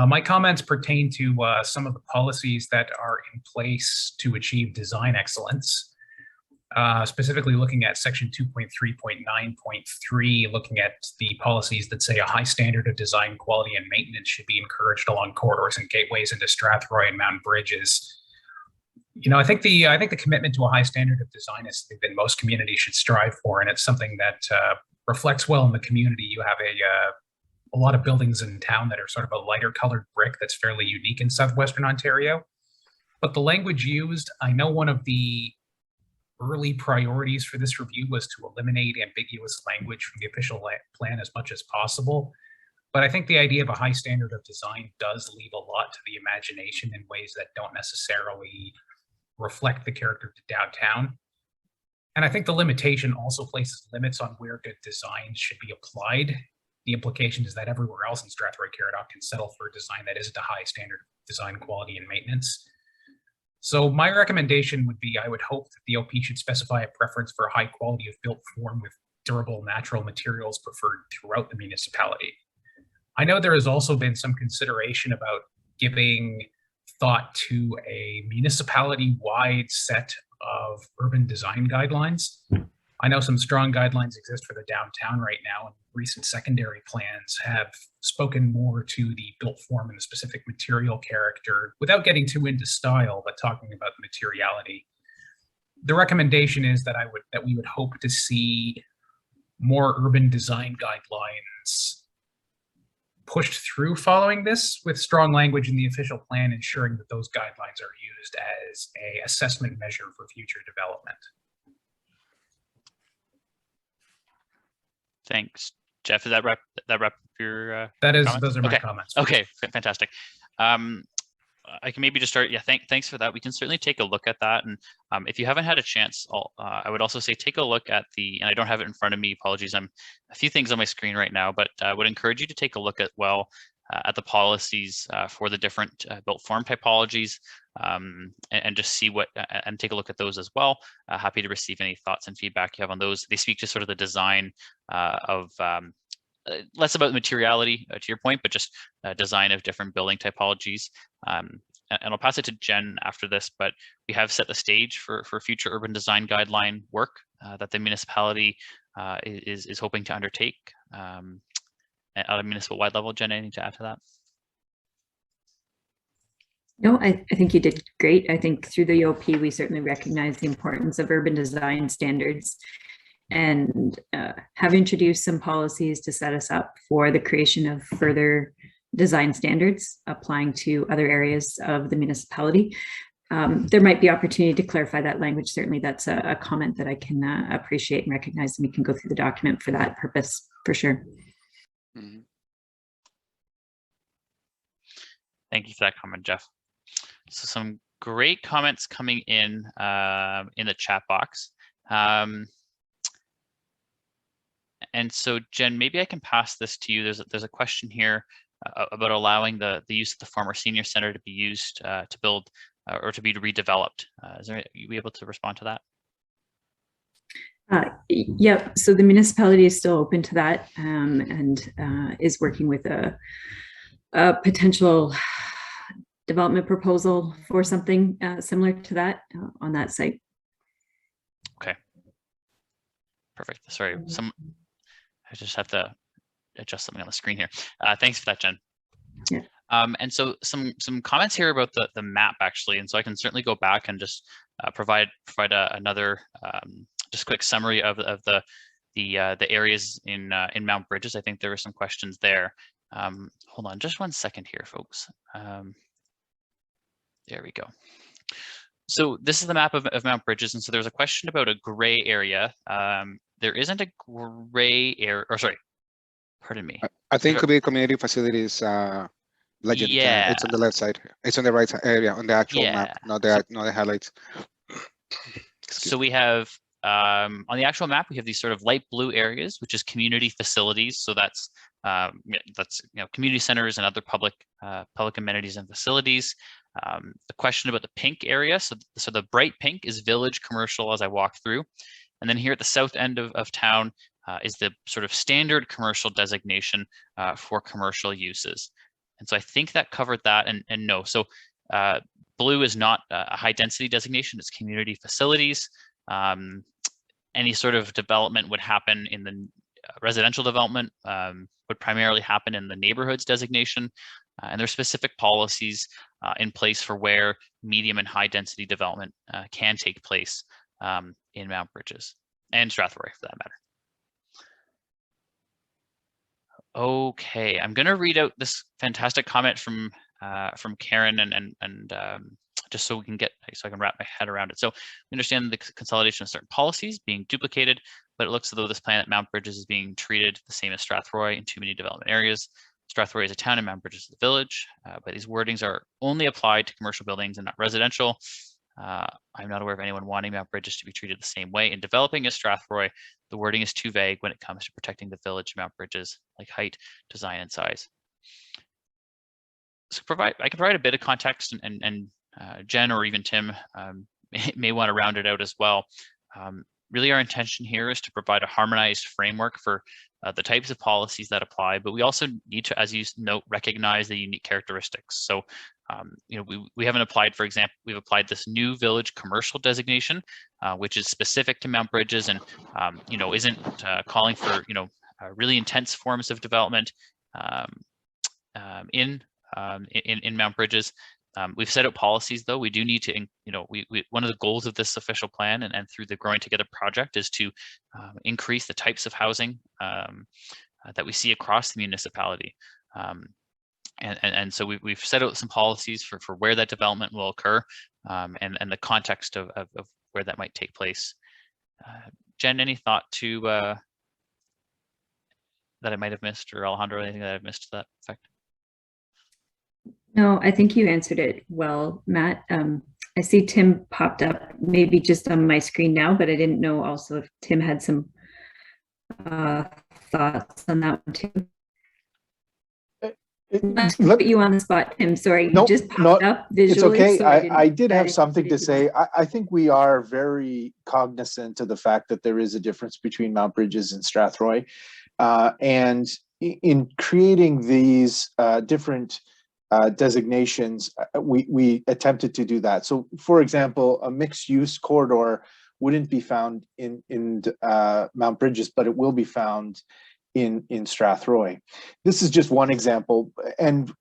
My comments pertain to some of the policies that are in place to achieve design excellence. Specifically looking at section 2.3.9.3, looking at the policies that say a high standard of design, quality, and maintenance should be encouraged along corridors and gateways into Strathroy and Mount Brydges. I think the commitment to a high standard of design is something that most communities should strive for, and it's something that reflects well in the community. You have a lot of buildings in town that are sort of a lighter colored brick that's fairly unique in southwestern Ontario. But the language used, I know one of the early priorities for this review was to eliminate ambiguous language from the official plan as much as possible. But I think the idea of a high standard of design does leave a lot to the imagination in ways that don't necessarily reflect the character of the downtown. And I think the limitation also places limits on where good design should be applied. The implication is that everywhere else in Strathroy-Caradoc can settle for a design that isn't a high standard of design, quality, and maintenance. So my recommendation would be, I would hope that the LP should specify a preference for a high quality of built form with durable natural materials preferred throughout the municipality. I know there has also been some consideration about giving thought to a municipality-wide set of urban design guidelines. I know some strong guidelines exist for the downtown right now, and recent secondary plans have spoken more to the built form and the specific material character without getting too into style, but talking about the materiality. The recommendation is that we would hope to see more urban design guidelines pushed through following this, with strong language in the official plan ensuring that those guidelines are used as an assessment measure for future development. Thanks, Jeff. Is that wrap your those are my comments. Okay, fantastic. I can maybe just start. Yeah, thanks for that. We can certainly take a look at that. And if you haven't had a chance, I would also say take a look at and I don't have it in front of me, apologies. I'm a few things on my screen right now, but I would encourage you to take a look at the policies for the different built form typologies and just see and take a look at those as well. Happy to receive any thoughts and feedback you have on those. They speak to sort of the design of less about materiality, to your point, but just design of different building typologies. And I'll pass it to Jen after this, but we have set the stage for future urban design guideline work that the municipality is hoping to undertake at a municipal-wide level. Jen, anything to add to that? No, I think you did great. I think through the OP, we certainly recognize the importance of urban design standards and have introduced some policies to set us up for the creation of further design standards applying to other areas of the municipality. There might be opportunity to clarify that language. Certainly that's a comment that I can appreciate and recognize, and we can go through the document for that purpose for sure. Mm-hmm. Thank you for that comment, Jeff. So some great comments coming in the chat box. And so, Jen, maybe I can pass this to you. There's a question here about allowing the use of the former senior center to be used to build or to be redeveloped. Are you able to respond to that? Yep. So the municipality is still open to that and is working with a potential development proposal for something similar to that on that site. Okay. Perfect. Sorry, I just have to adjust something on the screen here. Thanks for that, Jen. Yeah. And so some comments here about the map actually, and so I can certainly go back and just provide another just quick summary of the areas in Mount Brydges. I think there were some questions there. Hold on just one second here, folks. There we go. So this is the map of Mount Brydges, and so there's a question about a gray area. There isn't a gray area, or sorry, pardon me. I think it could be community facilities legend. Yeah. It's on the left side. It's on the right area on the actual map, not the highlights. So we have on the actual map, we have these sort of light blue areas, which is community facilities. So that's community centers and other public amenities and facilities. The question about the pink area, so the bright pink is village commercial as I walk through. And then here at the south end of town is the sort of standard commercial designation for commercial uses. And so I think that covered that, and no. So blue is not a high density designation, it's community facilities. Any sort of development would happen in the residential development, would primarily happen in the neighborhoods designation. And there's specific policies in place for where medium and high density development can take place in Mount Brydges and Strathroy for that matter. Okay, I'm going to read out this fantastic comment from Karen and just so I can wrap my head around it. So we understand the consolidation of certain policies being duplicated, but it looks as though this plan at Mount Brydges is being treated the same as Strathroy in too many development areas. Strathroy is a town and Mount Brydges is a village, but these wordings are only applied to commercial buildings and not residential. I'm not aware of anyone wanting Mount Brydges to be treated the same way. In developing as Strathroy, the wording is too vague when it comes to protecting the village of Mount Brydges, like height, design, and size. So I can provide a bit of context, and Jen or even Tim may want to round it out as well. Really, our intention here is to provide a harmonized framework for the types of policies that apply, but we also need to, as you note, recognize the unique characteristics. So we haven't applied, for example, we've applied this new village commercial designation, which is specific to Mount Brydges and, isn't calling for, really intense forms of development in Mount Brydges. We've set out policies, though. We do need to, one of the goals of this official plan and through the Growing Together project is to increase the types of housing that we see across the municipality. And so we've set out some policies for where that development will occur and the context of where that might take place. Jen, any thought to that I might have missed, or Alejandro, anything that I've missed to that effect? No, I think you answered it well, Matt. I see Tim popped up maybe just on my screen now, but I didn't know also if Tim had some thoughts on that one too. Put you on the spot, Tim. Sorry, you just popped up visually. It's okay. So I did have something to say. I think we are very cognizant of the fact that there is a difference between Mount Brydges and Strathroy. And in creating these different designations, we attempted to do that. So, for example, a mixed-use corridor wouldn't be found in Mount Brydges, but it will be found in Strathroy. This is just one example. And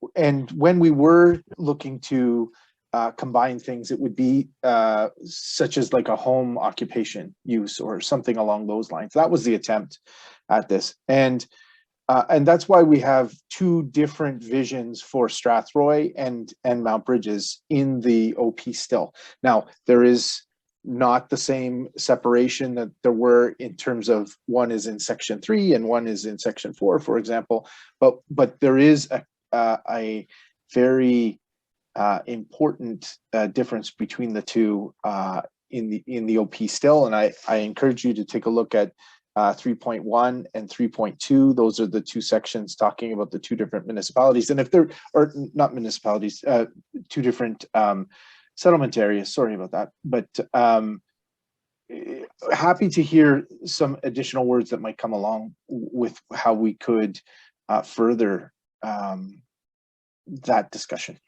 when we were looking to combine things, it would be such as like a home occupation use or something along those lines. That was the attempt at this. And that's why we have two different visions for Strathroy and Mount Brydges in the OP still. Now, there is not the same separation that there were in terms of one is in section 3 and one is in section 4, for example, but there is a very important difference between the two in the OP still, and I encourage you to take a look at 3.1 and 3.2. Those are the two sections talking about the two different municipalities, and if they're, or not municipalities, two different settlement areas, sorry about that, but happy to hear some additional words that might come along with how we could further that discussion.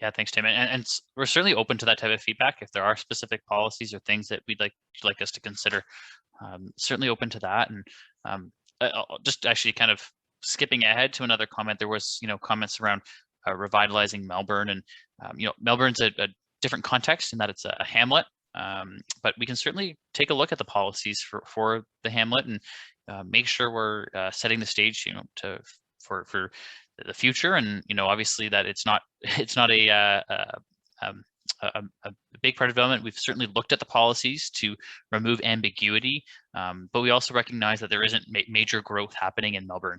Yeah, thanks, Tim. And we're certainly open to that type of feedback. If there are specific policies or things that you'd like us to consider, certainly open to that. And I'll just actually kind of skipping ahead to another comment, there was, comments around revitalizing Melbourne, and Melbourne's a different context in that it's a hamlet, but we can certainly take a look at the policies for the hamlet and make sure we're setting the stage, for the future. And obviously that it's not a big part of development. We've certainly looked at the policies to remove ambiguity, but we also recognize that there isn't major growth happening in Melbourne.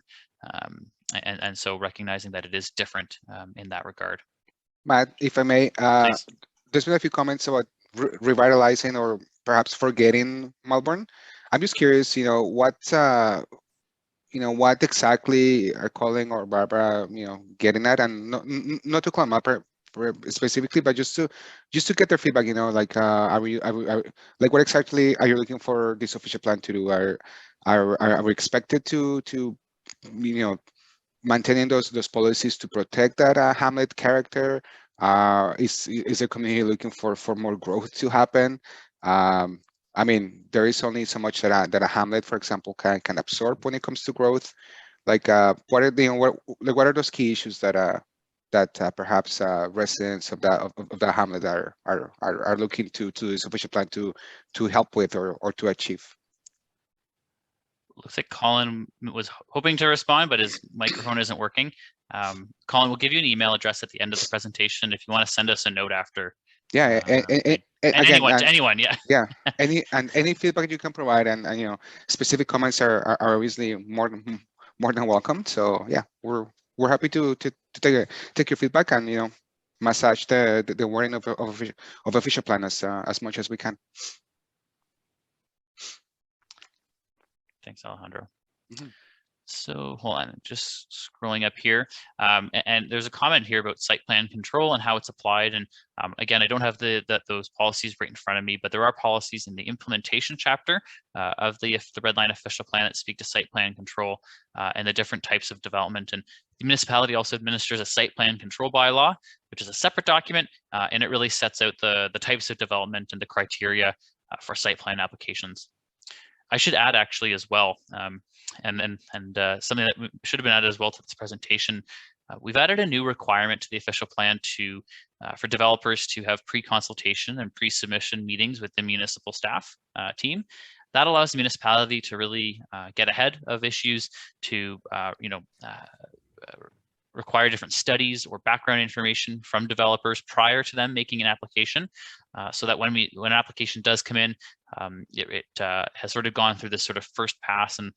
And so recognizing that it is different in that regard. Matt, if I may, there's been a few comments about revitalizing or perhaps forgetting Melbourne. I'm just curious, what exactly are Colin or Barbara, getting at, and not to call them up specifically, but just to get their feedback, are we like, what exactly are you looking for this official plan to do? Are we expected to maintaining those policies to protect that hamlet character? Is the community looking for more growth to happen? I mean, there is only so much that a hamlet, for example, can absorb when it comes to growth. Like, what are those key issues that perhaps residents of that hamlet are looking to this official plan to help with or to achieve? Looks like Colin was hoping to respond, but his microphone isn't working. Colin, we'll give you an email address at the end of the presentation if you want to send us a note after. Yeah, anyone, yeah. Yeah, any feedback you can provide, and specific comments are obviously more than welcome. So yeah, we're happy to take your feedback and massage the wording of official plan as much as we can. Thanks, Alejandro. So hold on, just scrolling up here. And there's a comment here about site plan control and how it's applied. And again, I don't have those policies right in front of me, but there are policies in the implementation chapter of the Red Line official plan that speak to site plan control and the different types of development. And the municipality also administers a site plan control bylaw, which is a separate document, and it really sets out the types of development and the criteria for site plan applications. I should add actually as well, and something that should have been added as well to this presentation, we've added a new requirement to the official plan to for developers to have pre-consultation and pre-submission meetings with the municipal staff team. That allows the municipality to really get ahead of issues, to require different studies or background information from developers prior to them making an application, so that when an application does come in, it has sort of gone through this sort of first pass and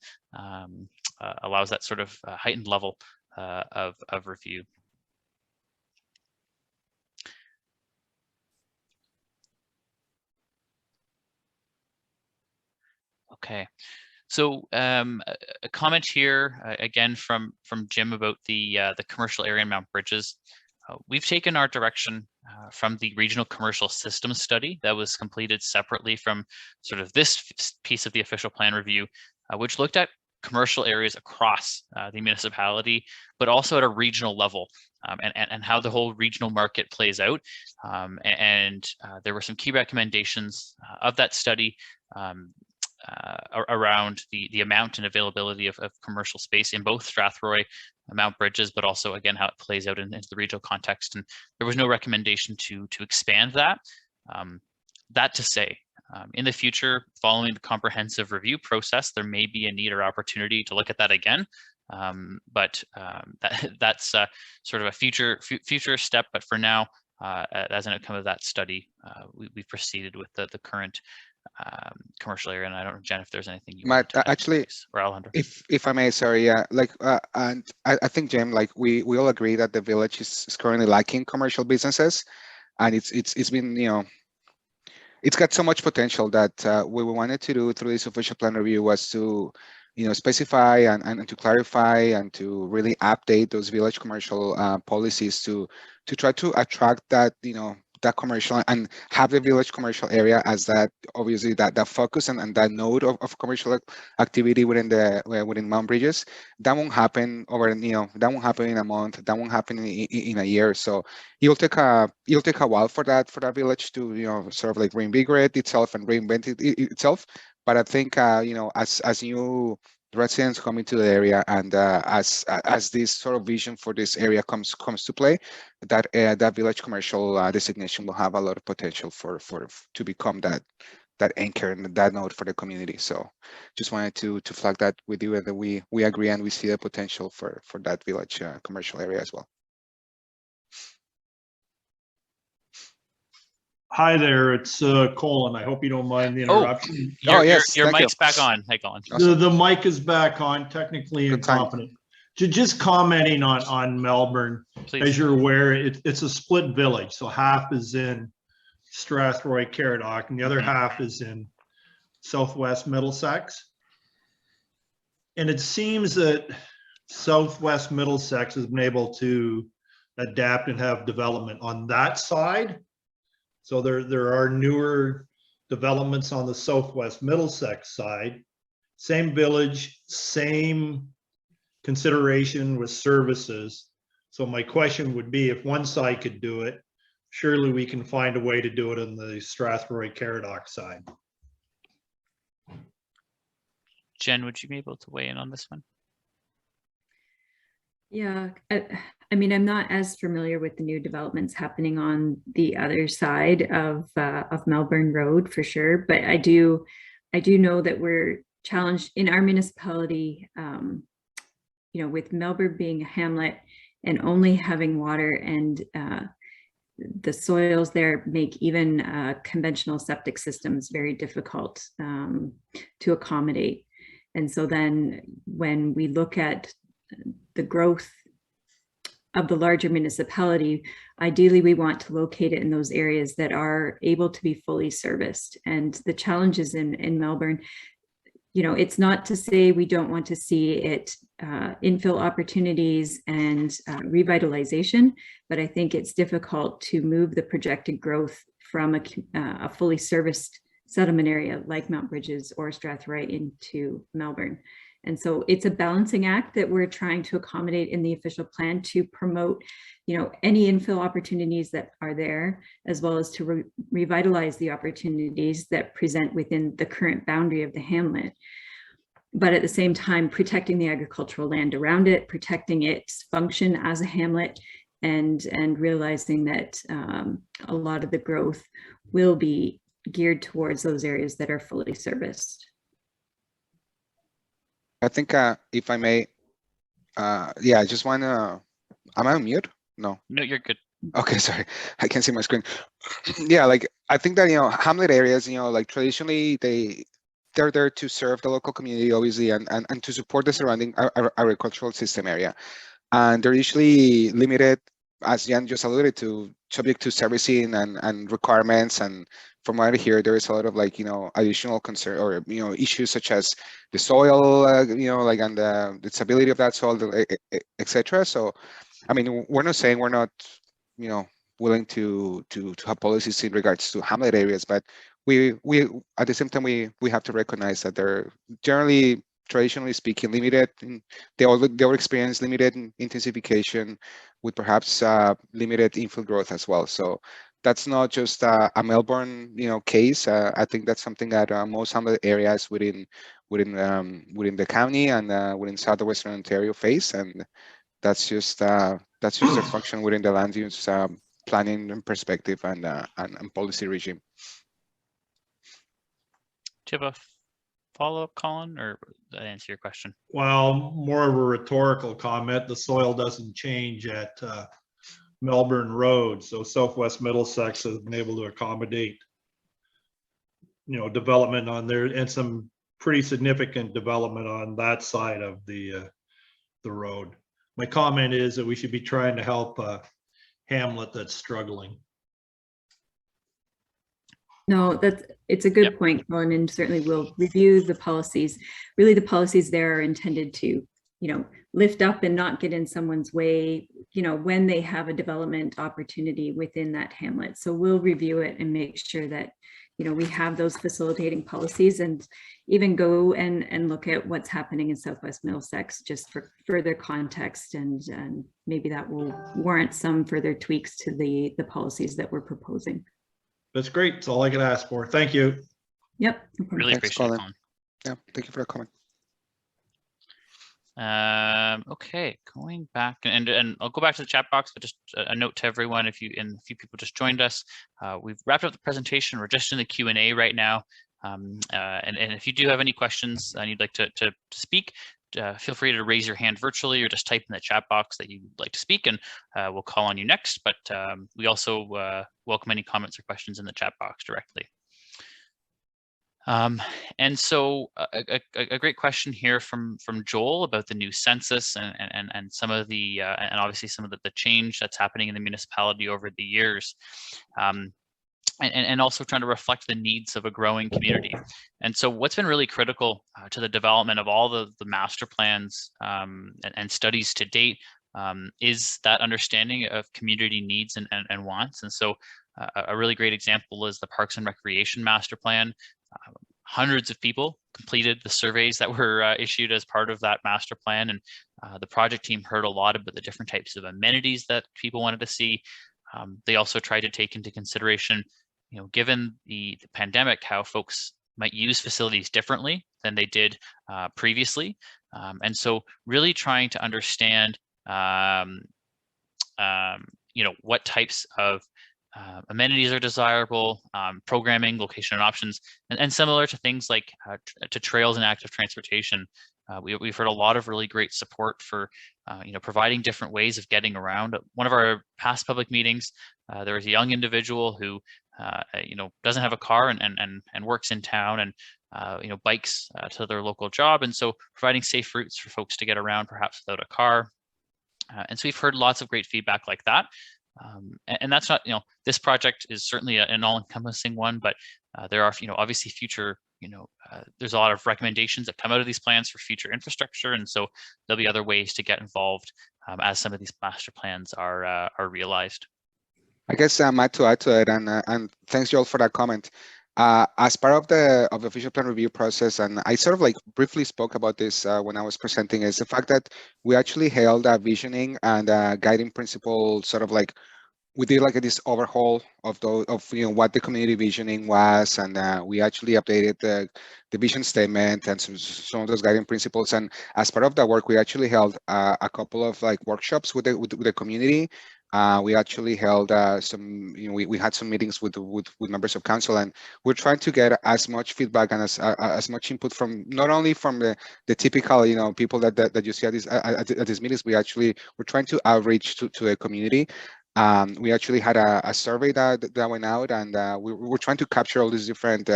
allows that sort of heightened level of review. Okay. So a comment here again from Jim about the commercial area in Mount Brydges. We've taken our direction from the regional commercial systems study that was completed separately from sort of this piece of the official plan review, which looked at commercial areas across the municipality, but also at a regional level, and how the whole regional market plays out. There were some key recommendations of that study around the amount and availability of commercial space in both Strathroy and Mount Brydges, but also again how it plays out into the regional context. And there was no recommendation to expand that. That to say, in the future, following the comprehensive review process, there may be a need or opportunity to look at that again. That's sort of a future step. But for now, as an outcome of that study, we've proceeded with the current commercial area. And I don't know, Jen, if there's anything you want to actually, or Alejandro. If I may, sorry, yeah, and I think, Jim, we all agree that the village is currently lacking commercial businesses, and it's been, it's got so much potential that what we wanted to do through this official plan review was to, specify and to clarify and to really update those village commercial policies to try to attract that, that commercial and have the village commercial area as that, obviously that focus and that node of commercial activity within Mount Brydges. That won't happen that won't happen in a month, that won't happen in a year. So it'll take a while for that village to sort of like reinvigorate itself and reinvent itself. But I think as new residents come into the area, and as this sort of vision for this area comes to play, that village commercial designation will have a lot of potential to become that anchor and that node for the community. So just wanted to flag that with you, and that we agree and we see the potential for that village commercial area as well. Hi there, it's Colin. I hope you don't mind the interruption. Yes, your mic's back on. Hey, Colin. Awesome. The mic is back on, technically incompetent. Just commenting on Melbourne. Please. As you're aware, it's a split village. So half is in Strathroy-Caradoc and the other half is in Southwest Middlesex. And it seems that Southwest Middlesex has been able to adapt and have development on that side. So there are newer developments on the Southwest Middlesex side. Same village, same consideration with services. So my question would be, if one side could do it, surely we can find a way to do it on the Strathroy-Caradoc side. Jen, would you be able to weigh in on this one? Yeah, I mean, I'm not as familiar with the new developments happening on the other side of Melbourne Road for sure, but I do know that we're challenged in our municipality, with Melbourne being a hamlet and only having water, and the soils there make even conventional septic systems very difficult to accommodate. And so then when we look at the growth of the larger municipality, ideally we want to locate it in those areas that are able to be fully serviced. And the challenges in Melbourne, you know, it's not to say we don't want to see it infill opportunities and revitalization, but I think it's difficult to move the projected growth from a fully serviced settlement area like Mount Brydges or Strathroy into Melbourne. And so it's a balancing act that we're trying to accommodate in the official plan to promote, you know, any infill opportunities that are there, as well as to revitalize the opportunities that present within the current boundary of the hamlet. But at the same time, protecting the agricultural land around it, protecting its function as a hamlet, and realizing that a lot of the growth will be geared towards those areas that are fully serviced. I think if I may, yeah, I just want to, am I on mute? No. No, you're good. Okay, sorry, I can't see my screen. Yeah, like I think that, you know, hamlet areas, you know, like traditionally they're there to serve the local community, obviously, and to support the surrounding agricultural system area. And they're usually limited, as Jan just alluded to, subject to servicing and requirements. And from what I hear, there is a lot of, like, you know, additional concern or, you know, issues such as the soil, you know, like, and the stability of that soil, etc. So, I mean, we're not saying we're not, you know, willing to have policies in regards to hamlet areas, but we at the same time we have to recognize that they're generally, traditionally speaking, limited. They all experience limited intensification with perhaps limited infill growth as well. So that's not just a Melbourne, you know, case. I think that's something that most hamlet areas within the county and within southwestern Ontario face, and that's just a function within the land use planning and perspective and policy regime. Do you have a follow-up, Colin, or did that answer your question? Well, more of a rhetorical comment. The soil doesn't change at Melbourne Road, so Southwest Middlesex has been able to accommodate, you know, development on there, and some pretty significant development on that side of the road. My comment is that we should be trying to help a hamlet that's struggling. No, it's a good point, Colin, and certainly we'll review the policies. Really, the policies there are intended to, you know, lift up and not get in someone's way, you know, when they have a development opportunity within that hamlet. So we'll review it and make sure that, you know, we have those facilitating policies, and even go and look at what's happening in Southwest Middlesex just for further context, and maybe that will warrant some further tweaks to the policies that we're proposing. That's great. That's all I could ask for. Thank you. Yep. Really appreciate it, Colin. Yeah, thank you for the comment. Okay, going back and I'll go back to the chat box, but just a note to everyone, if you and a few people just joined us, we've wrapped up the presentation. We're just in the Q&A right now, and if you do have any questions and you'd like to speak, feel free to raise your hand virtually or just type in the chat box that you'd like to speak, and we'll call on you next. But we also welcome any comments or questions in the chat box directly. And so a great question here from Joel about the new census and some of the and obviously some of the change that's happening in the municipality over the years. And also trying to reflect the needs of a growing community. And so what's been really critical to the development of all the master plans and studies to date is that understanding of community needs and wants. And so a really great example is the Parks and Recreation Master Plan. Hundreds of people completed the surveys that were issued as part of that master plan. And the project team heard a lot about the different types of amenities that people wanted to see. They also tried to take into consideration, you know, given the pandemic, how folks might use facilities differently than they did previously. And so really trying to understand, you know, what types of amenities are desirable, programming, location and options, and similar to things like to trails and active transportation. We've heard a lot of really great support for, you know, providing different ways of getting around. At one of our past public meetings, there was a young individual who, you know, doesn't have a car and works in town and, you know, bikes to their local job. And so providing safe routes for folks to get around, perhaps without a car. And so we've heard lots of great feedback like that. And that's not, you know, this project is certainly an all-encompassing one, but there are, you know, obviously future there's a lot of recommendations that come out of these plans for future infrastructure, and so there'll be other ways to get involved as some of these master plans are realized. I guess Matt, to add to it, and thanks Joel for that comment. As part of the official plan review process, and I sort of like briefly spoke about this when I was presenting, is the fact that we actually held a visioning and guiding principle sort of like we did like this overhaul of what the community visioning was, and we actually updated the vision statement and some of those guiding principles. And as part of that work, we actually held a couple of like workshops with the community. We actually held some, we had some meetings with members of council, and we're trying to get as much feedback and as much input from not only from the typical people that you see at these meetings. We're trying to outreach to the community. We actually had a survey that went out, and we were trying to capture all these different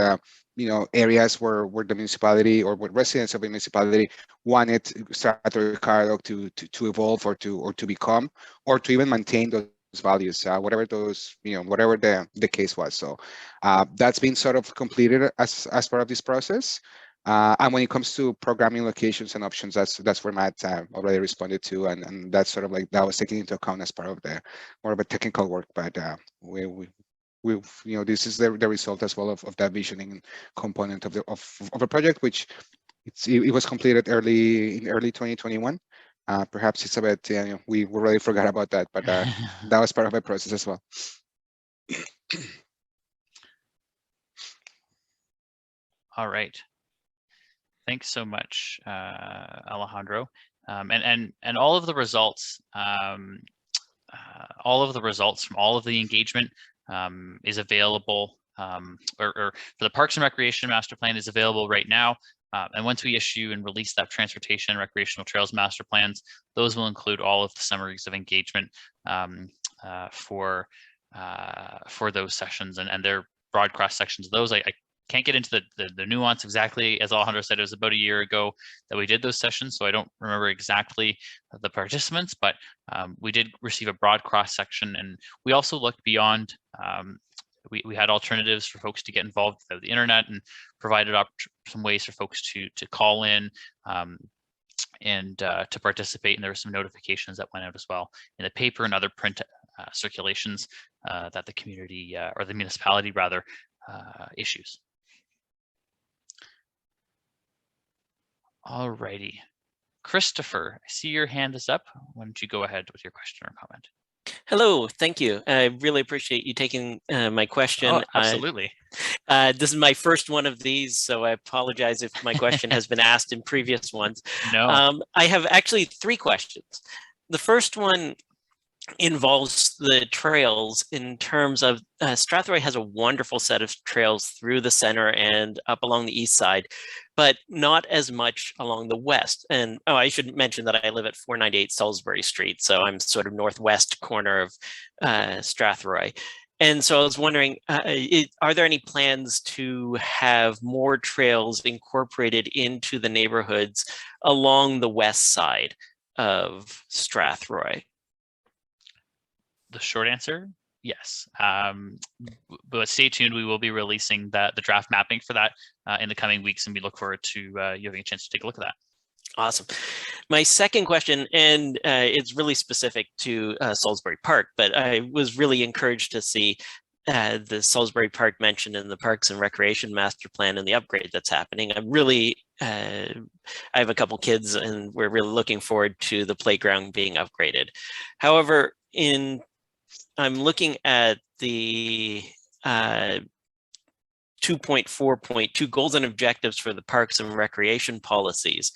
areas where the municipality or what residents of the municipality wanted Strathroy-Caradoc to evolve or to become, or to even maintain those values, whatever the case was. So that's been sort of completed as part of this process. And when it comes to programming locations and options, that's where Matt already responded to, and that's sort of like that was taken into account as part of the more of a technical work. But we this is the result as well of that visioning component of a project, which it was completed in early 2021. Perhaps it's a bit we already forgot about that, but that was part of the process as well. All right. Thanks so much, Alejandro. And all of the results, from all of the engagement is available, or for the Parks and Recreation Master Plan is available right now. And once we issue and release that Transportation and Recreational Trails Master Plans, those will include all of the summaries of engagement for those sessions, and their broad cross sections of those. I can't get into the nuance exactly. As Alejandro said, it was about a year ago that we did those sessions, so I don't remember exactly the participants, but we did receive a broad cross section, and we also looked beyond. We had alternatives for folks to get involved without the internet, and provided up some ways for folks to call in and to participate. And there were some notifications that went out as well in the paper and other print circulations that the community or the municipality rather issues. All righty. Christopher, I see your hand is up. Why don't you go ahead with your question or comment? Hello, thank you. I really appreciate you taking my question. Oh, absolutely. This is my first one of these, so I apologize if my question has been asked in previous ones. No. I have actually 3 questions. The first one involves the trails in terms of Strathroy has a wonderful set of trails through the center and up along the east side, but not as much along the west. And I should mention that I live at 498 Salisbury Street, so I'm sort of northwest corner of Strathroy. And so I was wondering, are there any plans to have more trails incorporated into the neighborhoods along the west side of Strathroy? The short answer, yes. But stay tuned. We will be releasing the draft mapping for that in the coming weeks, and we look forward to you having a chance to take a look at that. Awesome. My second question, and it's really specific to Salisbury Park, but I was really encouraged to see the Salisbury Park mentioned in the Parks and Recreation Master Plan and the upgrade that's happening. I'm really, I have a couple kids, and we're really looking forward to the playground being upgraded. However, I'm looking at the 2.4.2 goals and objectives for the parks and recreation policies.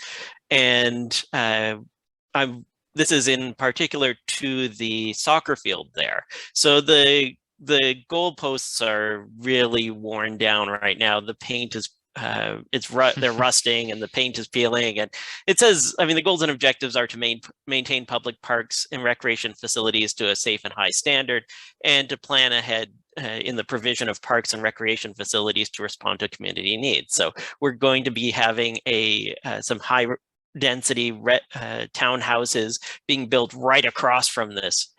And this is in particular to the soccer field there. So the goalposts are really worn down right now. The paint is they're rusting and the paint is peeling, and it says, I mean, the goals and objectives are to maintain public parks and recreation facilities to a safe and high standard, and to plan ahead in the provision of parks and recreation facilities to respond to community needs. So we're going to be having some high density townhouses being built right across from this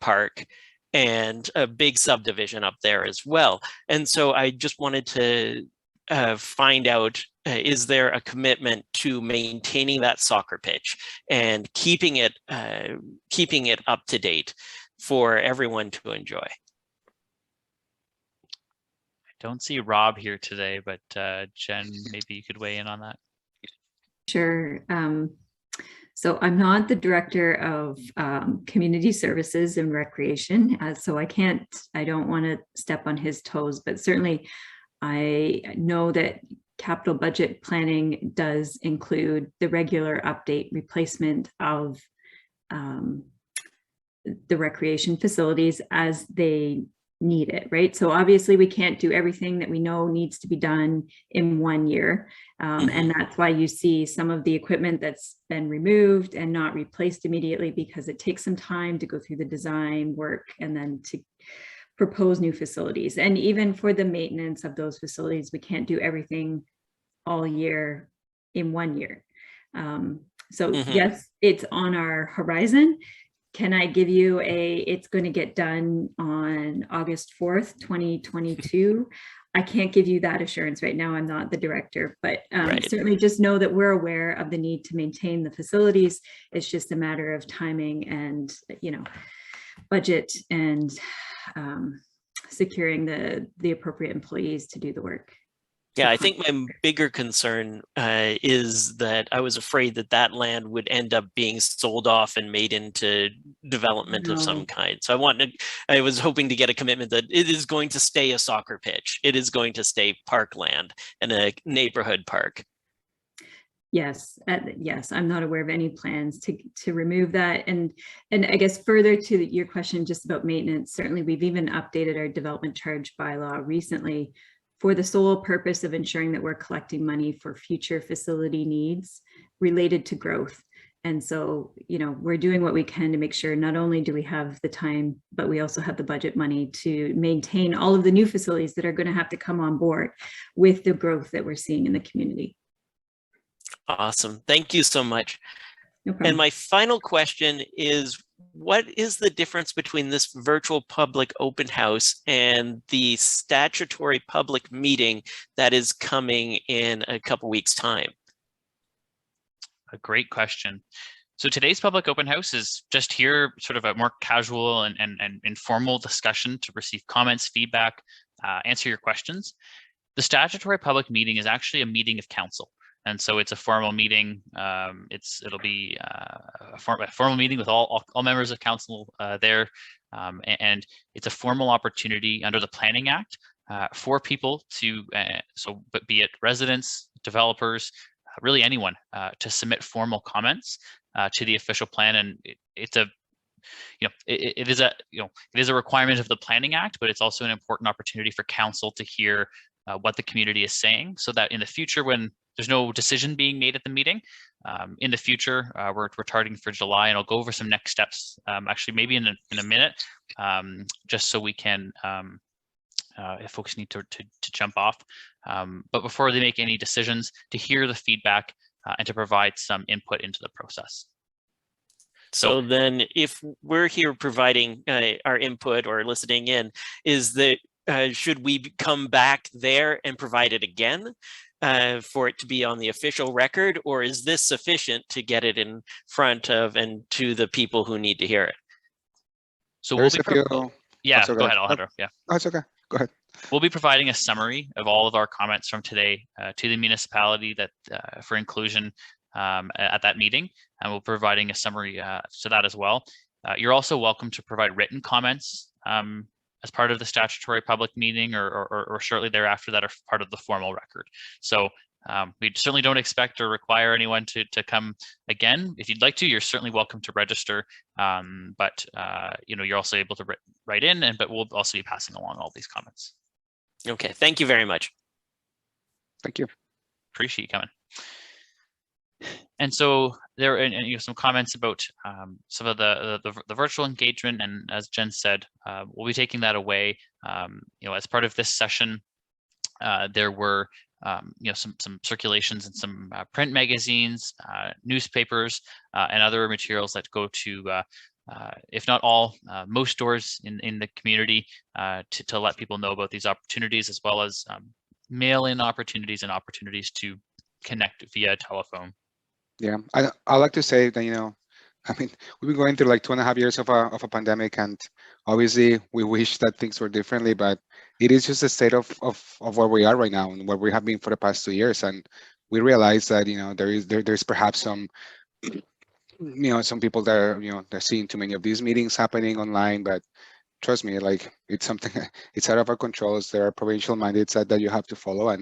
park, and a big subdivision up there as well. And so I just wanted to find out, is there a commitment to maintaining that soccer pitch and keeping it up to date for everyone to enjoy? I don't see Rob here today, but Jen, maybe you could weigh in on that. Sure. So I'm not the director of community services and recreation, so I don't want to step on his toes, but certainly I know that capital budget planning does include the regular update replacement of the recreation facilities as they need it, right? So obviously we can't do everything that we know needs to be done in 1 year. And that's why you see some of the equipment that's been removed and not replaced immediately, because it takes some time to go through the design work and then to propose new facilities. And even for the maintenance of those facilities, we can't do everything all year in 1 year. So yes, it's on our horizon. Can I give you it's going to get done on August 4th, 2022? I can't give you that assurance right now. I'm not the director, but certainly just know that we're aware of the need to maintain the facilities. It's just a matter of timing and, budget and securing the appropriate employees to do the work. Yeah, I think my bigger concern is that I was afraid that land would end up being sold off and made into development of some kind. So I was hoping to get a commitment that it is going to stay a soccer pitch. It is going to stay parkland and a neighborhood park. Yes, yes, I'm not aware of any plans to remove that. And I guess further to your question just about maintenance, certainly we've even updated our development charge bylaw recently for the sole purpose of ensuring that we're collecting money for future facility needs related to growth. And so, we're doing what we can to make sure not only do we have the time, but we also have the budget money to maintain all of the new facilities that are going to have to come on board with the growth that we're seeing in the community. Awesome. Thank you so much. No problem. And my final question is, what is the difference between this virtual public open house and the statutory public meeting that is coming in a couple weeks' time? A great question. So today's public open house is just here, sort of a more casual and informal discussion to receive comments, feedback, answer your questions. The statutory public meeting is actually a meeting of council. And so it's a formal meeting. It'll be a formal meeting with all members of council there, and it's a formal opportunity under the Planning Act for people to, but be it residents, developers, really anyone, to submit formal comments to the official plan. And it is a requirement of the Planning Act, but it's also an important opportunity for council to hear what the community is saying, so that in the future, when there's no decision being made at the meeting, in the future, we're targeting for July, and I'll go over some next steps, actually maybe in a minute, just so we can, if folks need to jump off. But before they make any decisions, to hear the feedback and to provide some input into the process. So then if we're here providing our input or listening in, should we come back there and provide it again for it to be on the official record, or is this sufficient to get it in front of and to the people who need to hear it? So we'll be yeah, go ahead, Alejandro. Yeah. Oh, it's okay. Go ahead. We'll be providing a summary of all of our comments from today to the municipality that for inclusion at that meeting, and we'll be providing a summary to that as well. You're also welcome to provide written comments as part of the statutory public meeting or shortly thereafter that are part of the formal record. So we certainly don't expect or require anyone to come again. If you'd like to, you're certainly welcome to register, but you're also able to write in, but we'll also be passing along all these comments. Okay, thank you very much. Thank you. Appreciate you coming. And so there are some comments about some of the virtual engagement, and as Jen said, we'll be taking that away. As part of this session, there were some circulations in some print magazines, newspapers, and other materials that go to, if not all, most stores in the community to let people know about these opportunities, as well as mail-in opportunities and opportunities to connect via telephone. Yeah, I like to say that, you know, I mean, we've been going through like 2.5 years of a pandemic, and obviously we wish that things were differently, but it is just a state of where we are right now and where we have been for the past 2 years. And we realize that, you know, there's perhaps some, you know, some people that are, you know, they're seeing too many of these meetings happening online, but trust me, like it's something, it's out of our controls. There are provincial mandates that you have to follow.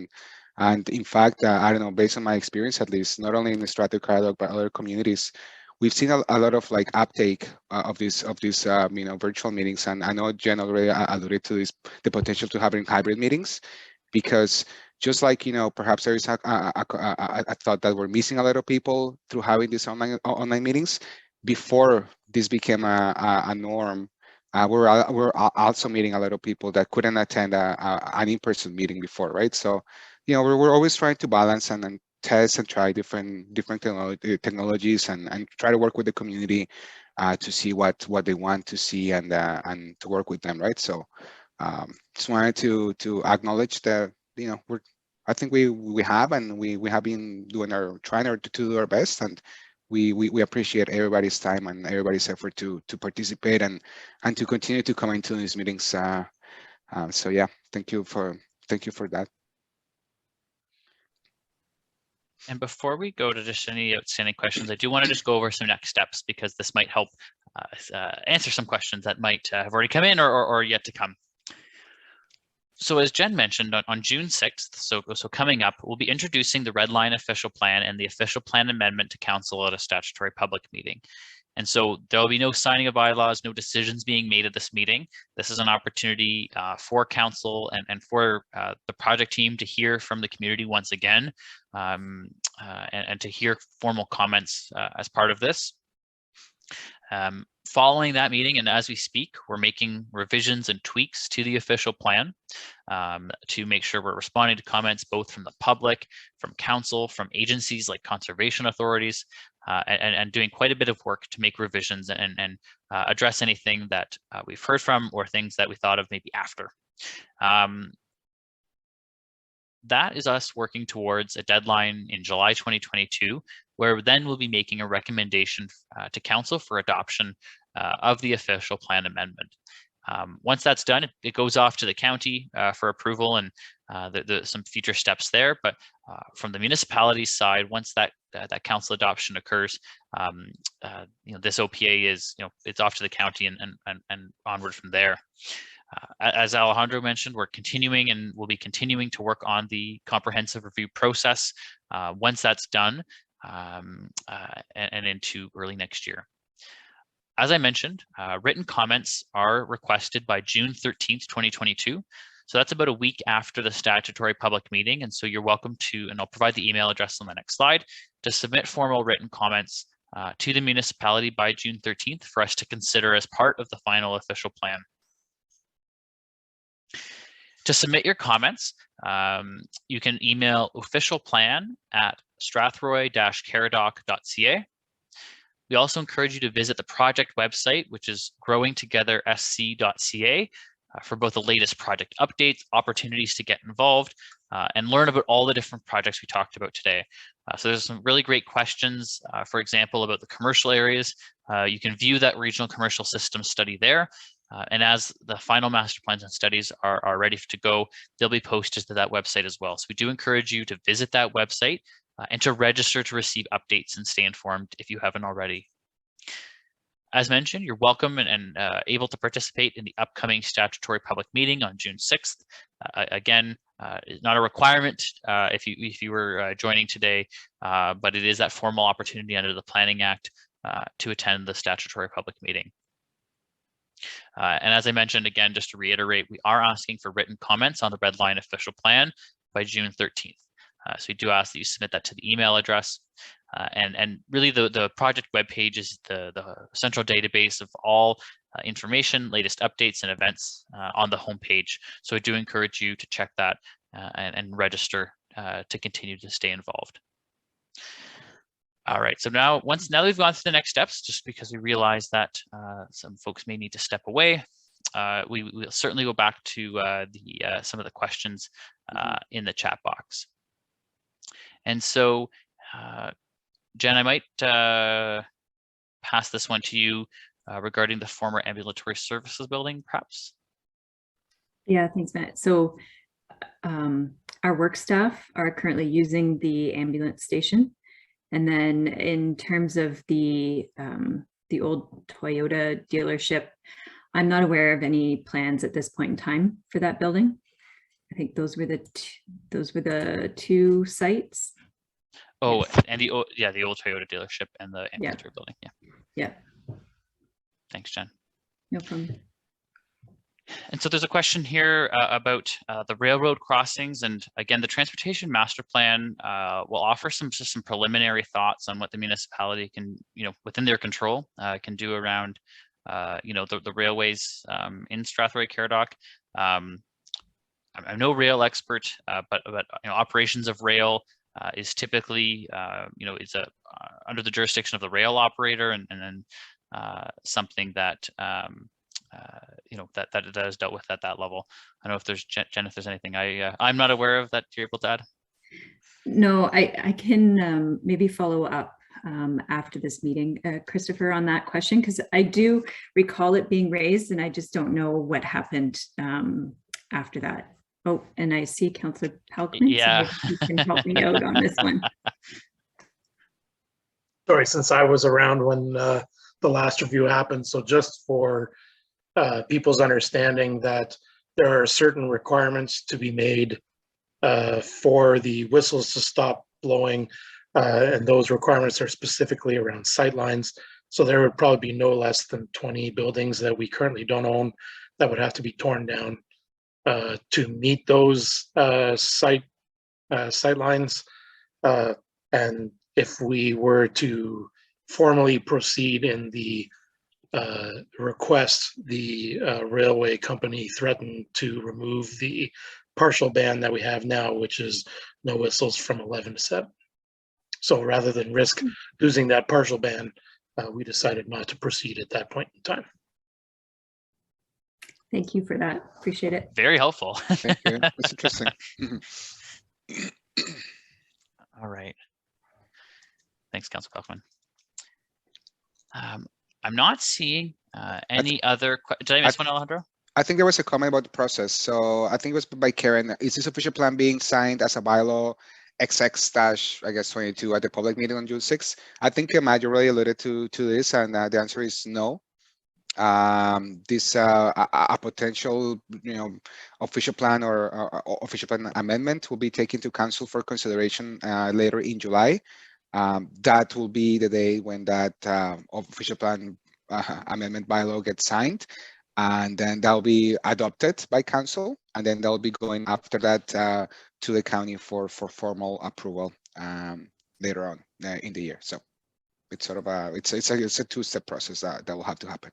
And in fact, I don't know, based on my experience, at least, not only in the Strathroy-Caradoc, but other communities, we've seen a lot of like uptake of these you know, virtual meetings. And I know Jen already alluded to this, the potential to having hybrid meetings, because just like, you know, perhaps there is a thought that we're missing a lot of people through having these online meetings. Before this became a norm, we're also meeting a lot of people that couldn't attend an in-person meeting before, right? So, you know, we're always trying to balance and test and try different technologies and try to work with the community to see what they want to see and to work with them, right? So just wanted to acknowledge that, you know, I think we have been trying to do our best, and we appreciate everybody's time and everybody's effort to participate and to continue to come into these meetings. So yeah, thank you for that. And before we go to just any outstanding questions, I do want to just go over some next steps, because this might help answer some questions that might have already come in or yet to come. So as Jen mentioned, on June 6th, so coming up, we'll be introducing the Red Line official plan and the official plan amendment to council at a statutory public meeting. And so there will be no signing of bylaws, no decisions being made at this meeting. This is an opportunity for council and for the project team to hear from the community once again, and to hear formal comments as part of this. Following that meeting, and as we speak, we're making revisions and tweaks to the official plan to make sure we're responding to comments both from the public, from council, from agencies like conservation authorities, and doing quite a bit of work to make revisions and address anything that we've heard from or things that we thought of maybe after. That is us working towards a deadline in July 2022, where then we'll be making a recommendation to council for adoption of the official plan amendment. Once that's done, it goes off to the county for approval and some future steps there. But from the municipality side, once that council adoption occurs, you know, this OPA is, you know, it's off to the county and onward from there. As Alejandro mentioned, we're continuing and we'll be continuing to work on the comprehensive review process once that's done and into early next year. As I mentioned, written comments are requested by June 13th, 2022. So that's about a week after the statutory public meeting. And so you're welcome to, and I'll provide the email address on the next slide, to submit formal written comments to the municipality by June 13th for us to consider as part of the final official plan. To submit your comments, you can email officialplan@strathroy-caradoc.ca. We also encourage you to visit the project website, which is growingtogethersc.ca, for both the latest project updates, opportunities to get involved, and learn about all the different projects we talked about today. So there's some really great questions, for example, about the commercial areas. You can view that regional commercial system study there. And as the final master plans and studies are ready to go, they'll be posted to that website as well. So we do encourage you to visit that website and to register to receive updates and stay informed if you haven't already. As mentioned, you're welcome and able to participate in the upcoming statutory public meeting on June 6th. Again, it's not a requirement if you were joining today, but it is that formal opportunity under the Planning Act to attend the statutory public meeting. And as I mentioned, again, just to reiterate, we are asking for written comments on the Red Line official plan by June 13th. So we do ask that you submit that to the email address. And really the project webpage is the central database of all information, latest updates and events on the homepage. So I do encourage you to check that and register to continue to stay involved. All right, so now we've gone through the next steps, just because we realize that some folks may need to step away, we'll certainly go back to some of the questions in the chat box. And so, Jen, I might pass this one to you regarding the former ambulatory services building, perhaps. Yeah, thanks, Matt. So our work staff are currently using the ambulance station. And then in terms of the old Toyota dealership, I'm not aware of any plans at this point in time for that building. I think those were the two sites. Oh, and the old Toyota dealership and the ambulatory building. Yeah. Thanks, Jen. No problem. And so there's a question here about the railroad crossings, and again, the transportation master plan will offer some preliminary thoughts on what the municipality can, within their control, can do around, the railways in Strathroy-Caradoc. I'm no rail expert, but operations of rail is typically, is under the jurisdiction of the rail operator, and then something that that is dealt with at that level. I don't know if there's Jen, if there's anything I'm not aware of that you're able to add. No, I can maybe follow up after this meeting, Christopher, on that question, because I do recall it being raised, and I just don't know what happened after that. Oh, and I see Councillor Palkman. Yeah, so you can help me out on this one. Sorry, since I was around when the last review happened, so just for people's understanding that there are certain requirements to be made for the whistles to stop blowing, and those requirements are specifically around sightlines. So there would probably be no less than 20 buildings that we currently don't own that would have to be torn down to meet those sightlines. And if we were to formally proceed in the request, the railway company threatened to remove the partial ban that we have now, which is no whistles from 11 to 7. So rather than risk losing that partial ban, we decided not to proceed at that point in time. Thank you for that. Appreciate it. Very helpful. Thank you. That's interesting. All right. Thanks, Councillor Kaufman. I'm not seeing any other. Did I miss one, Alejandro? I think there was a comment about the process. So I think it was by Karen. Is this official plan being signed as a bylaw XX-22 at the public meeting on June 6th? I think Matt already alluded to this, and the answer is no. This a potential official plan or official plan amendment will be taken to council for consideration later in July. That will be the day when that official plan amendment bylaw gets signed, and then that will be adopted by council, and then that will be going after that to the county for formal approval later on in the year. So it's sort of it's a two-step process that will have to happen.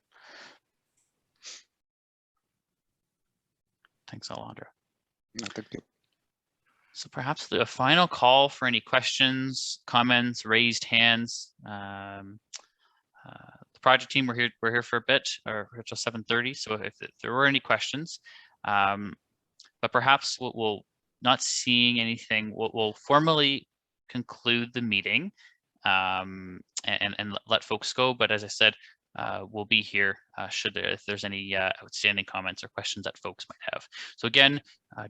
Thanks, Alejandro. No, thank you. So perhaps a final call for any questions, comments, raised hands. The project team, we're here for a bit, or until 7:30. So if there were any questions, but perhaps we'll not seeing anything, we'll formally conclude the meeting and let folks go. But as I said, we'll be here if there's any outstanding comments or questions that folks might have. So again,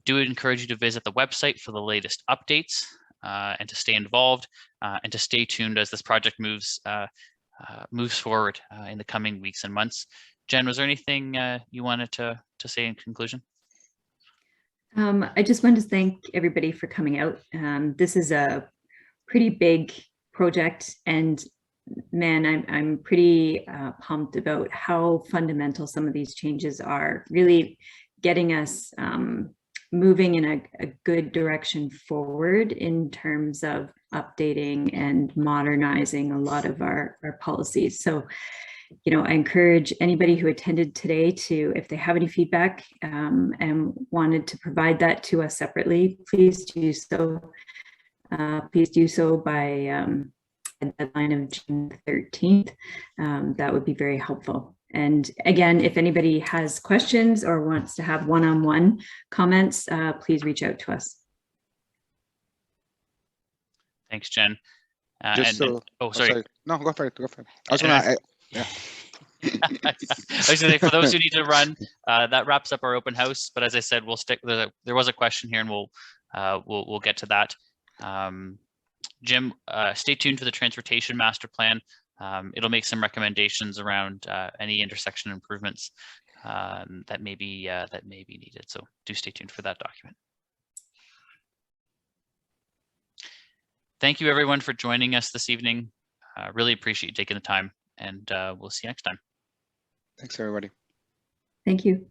do encourage you to visit the website for the latest updates and to stay involved and to stay tuned as this project moves forward in the coming weeks and months. Jen, was there anything you wanted to say in conclusion? I just wanted to thank everybody for coming out. This is a pretty big project, and man, I'm pretty pumped about how fundamental some of these changes are, really getting us moving in a good direction forward in terms of updating and modernizing a lot of our policies. So, I encourage anybody who attended today to, if they have any feedback and wanted to provide that to us separately, please do so. Please do so by a deadline of June 13th. That would be very helpful. And again, if anybody has questions or wants to have one-on-one comments, please reach out to us. Thanks, Jen. Sorry. No, go for it. Go for it. I was gonna. Yeah. I was gonna say, for those who need to run, that wraps up our open house. But as I said, we'll stick. There was a question here, and we'll get to that. Jim, stay tuned for the transportation master plan. It'll make some recommendations around any intersection improvements that may be needed. So do stay tuned for that document. Thank you, everyone, for joining us this evening. Really appreciate you taking the time, and we'll see you next time. Thanks, everybody. Thank you.